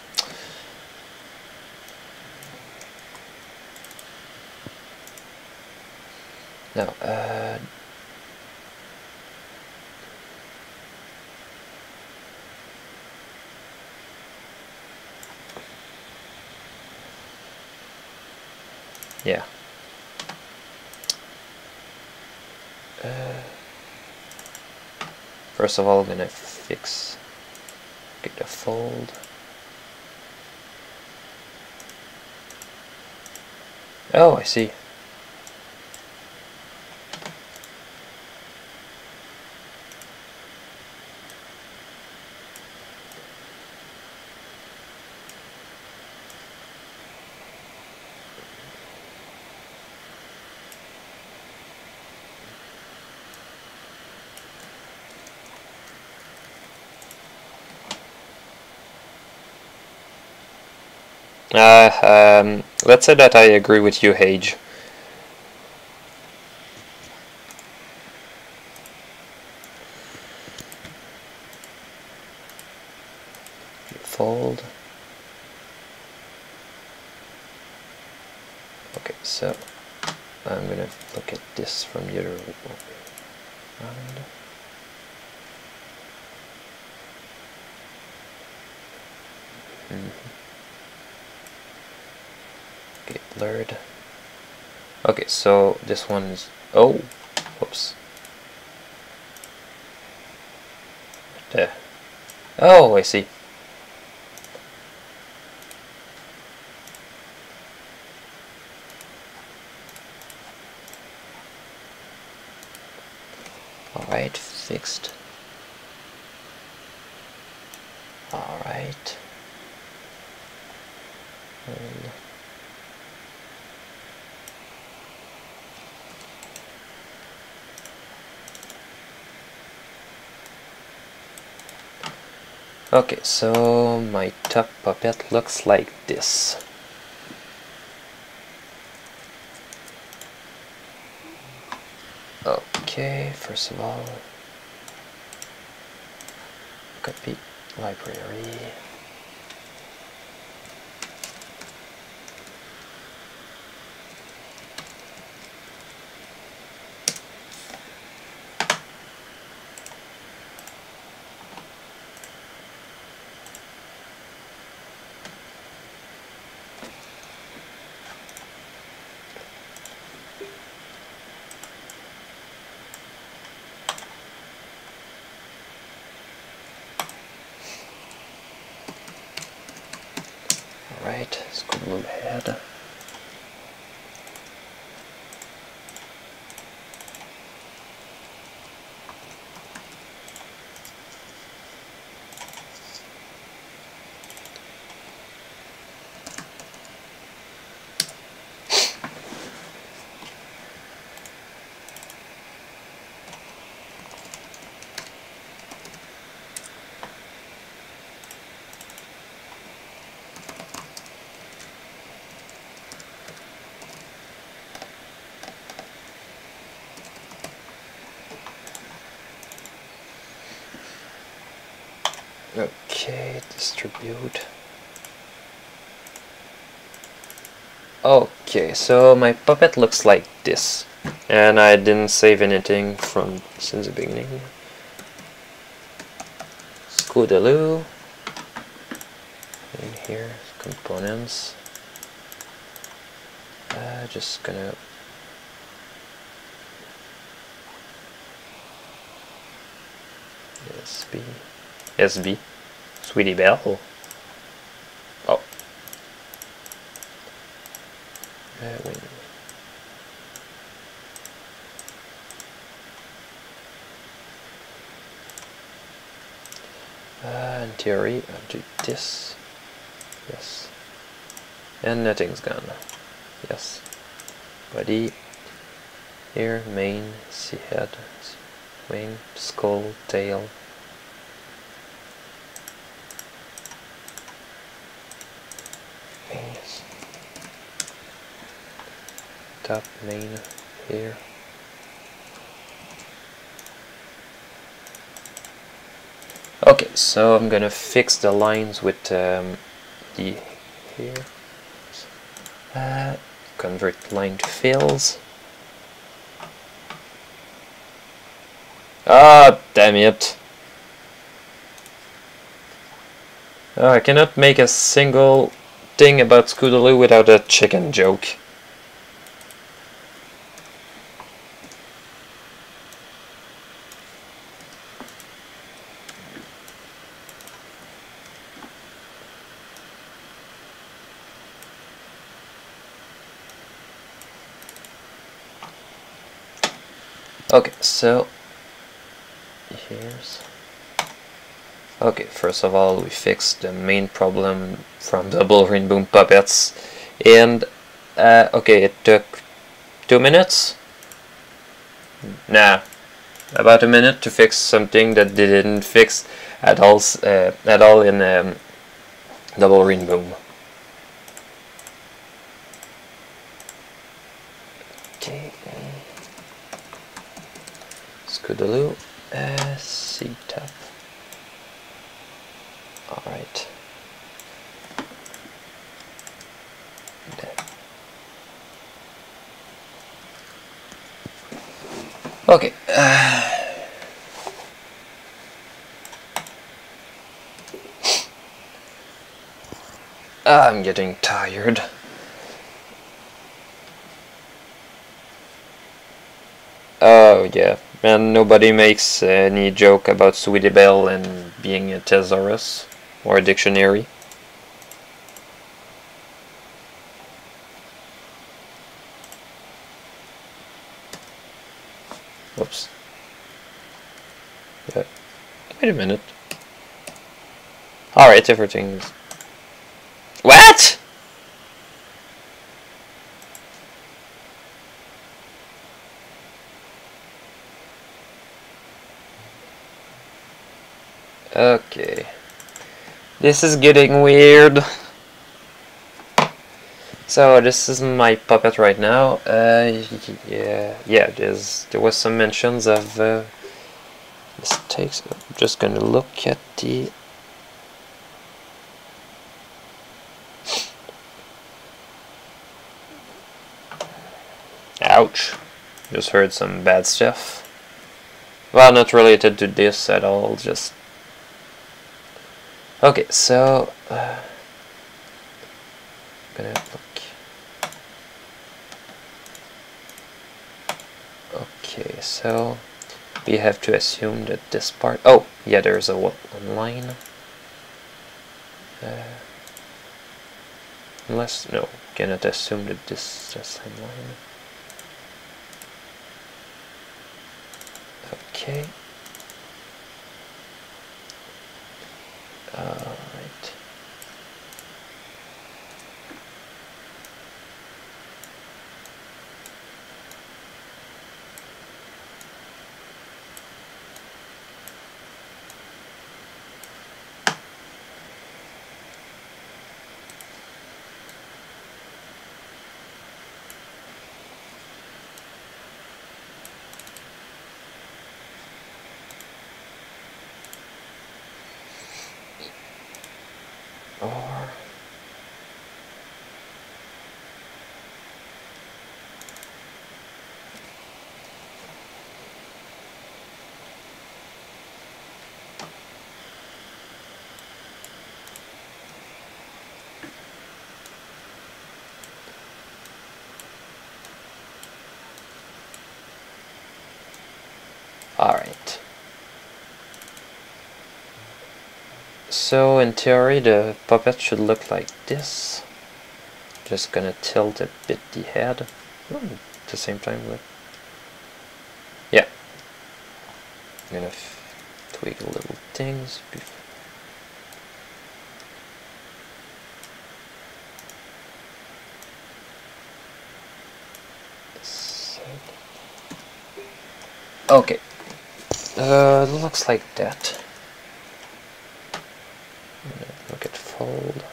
Now, yeah. First of all, I'm gonna fix, get the fold. Oh, I see. Let's say that I agree with you, Hage. Fold. Okay, so I'm gonna look at this from the other way around. Okay, blurred. Okay, so this one is, oh, whoops. There. Oh, I see. Alright, fixed. Alright. Okay, so my top puppet looks like this. Okay, first of all, copy library. Alright, Scootaloo head. Okay, distribute. Okay, so my puppet looks like this, and I didn't save anything from since the beginning. Scootaloo. In here, components. Just gonna SB, Sweetie Belle. Oh. Wait. In theory, I'll do this. Yes. And nothing's gone. Yes. Body. Here, mane, see head, wing, skull, tail. Wings. Top, mane, here. Okay, so I'm gonna fix the lines with the here. Convert line to fills. Ah, damn it. I cannot make a single thing about Scootaloo without a chicken joke. Okay, so here's... Okay, first of all, we fixed the main problem from Double Rainbow puppets, and okay, it took 2 minutes? Nah, about a minute to fix something that they didn't fix at all in Double Rainbow. Okay, Scootaloo, C-tap. Alright. Okay. I'm getting tired. Oh yeah, and nobody makes any joke about Sweetie Belle and being a thesaurus or a dictionary. Oops. Yeah. Wait a minute. Alright, everything's... What?! Okay. This is getting weird. So this is my puppet right now. Yeah, there was some mentions of mistakes. I'm just gonna look at the... Ouch. Just heard some bad stuff. Well, not related to this at all, just... Okay, so... gonna look... Okay, so... we have to assume that this part... Oh, yeah, there's a one line. Unless, no, cannot assume that this is the same line. Okay. Right. Or alright. So in theory the puppet should look like this. Just gonna tilt a bit the head. At the same time, look. Yeah. I'm gonna tweak little things. Okay. Looks like that. Look at fold.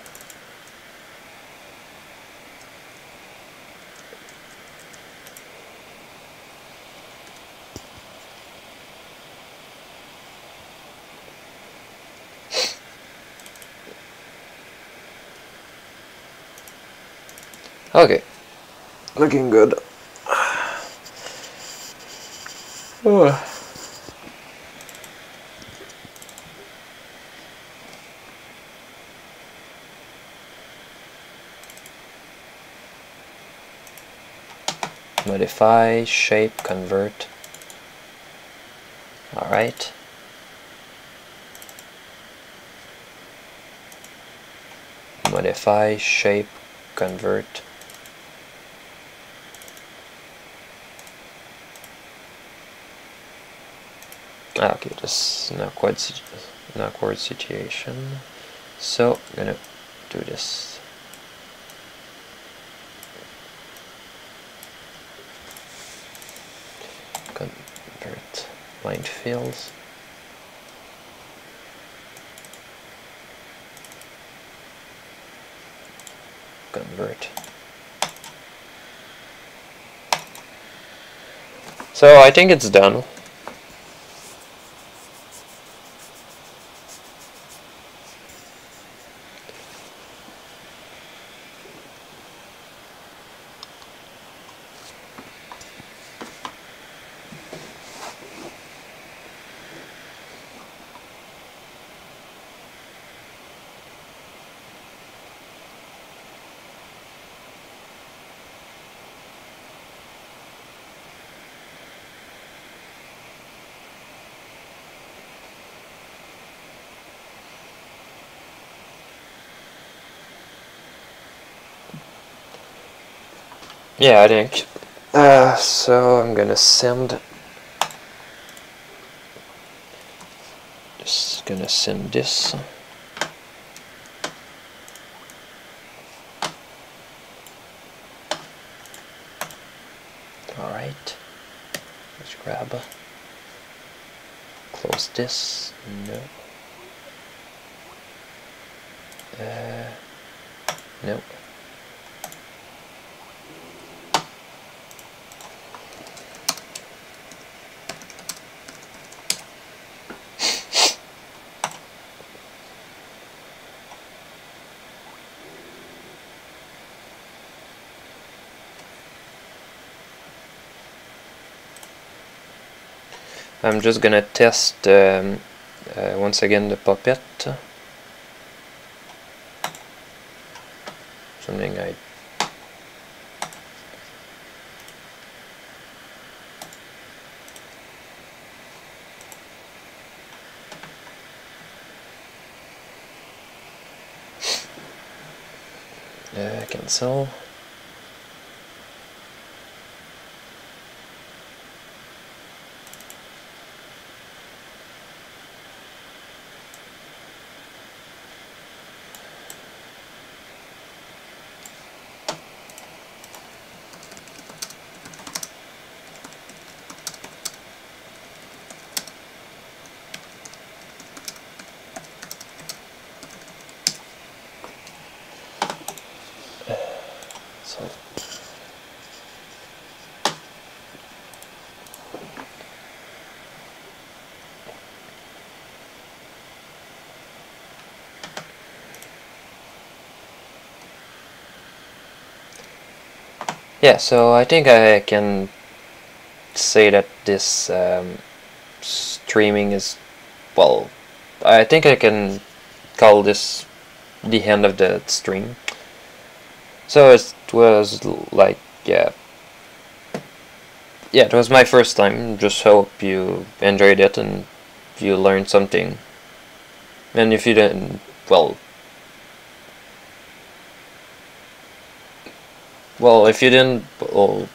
Okay. Looking good. Modify, shape, convert. Alright. Modify, shape, convert. Okay, this is an awkward situation. So I'm gonna do this. Convert line fields. Convert. So I think it's done. Yeah, I think. So I'm gonna send. Just gonna send this. Alright. Let's grab. Close this. No. Nope. I'm just gonna test once again the puppet. Something I Cancel. So yeah, so I think I can say that this streaming is, well, I think I can call this the end of the stream. So it was like, yeah, it was my first time. Just hope you enjoyed it and you learned something. And if you didn't, well, if you didn't, well,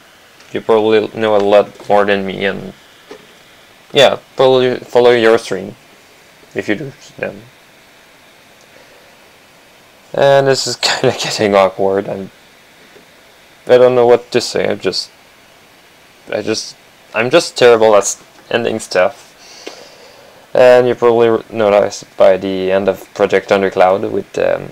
you probably know a lot more than me, and yeah, probably follow your stream if you do them. And this is kind of getting awkward. I don't know what to say. I'm just terrible at ending stuff. And you probably noticed by the end of Project Undercloud with the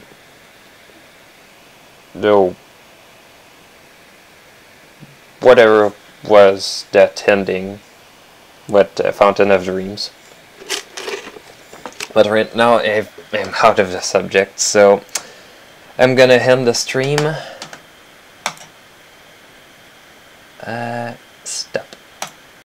whatever was that ending with Fountain of Dreams. But right now I'm out of the subject, so I'm gonna end the stream. Stop.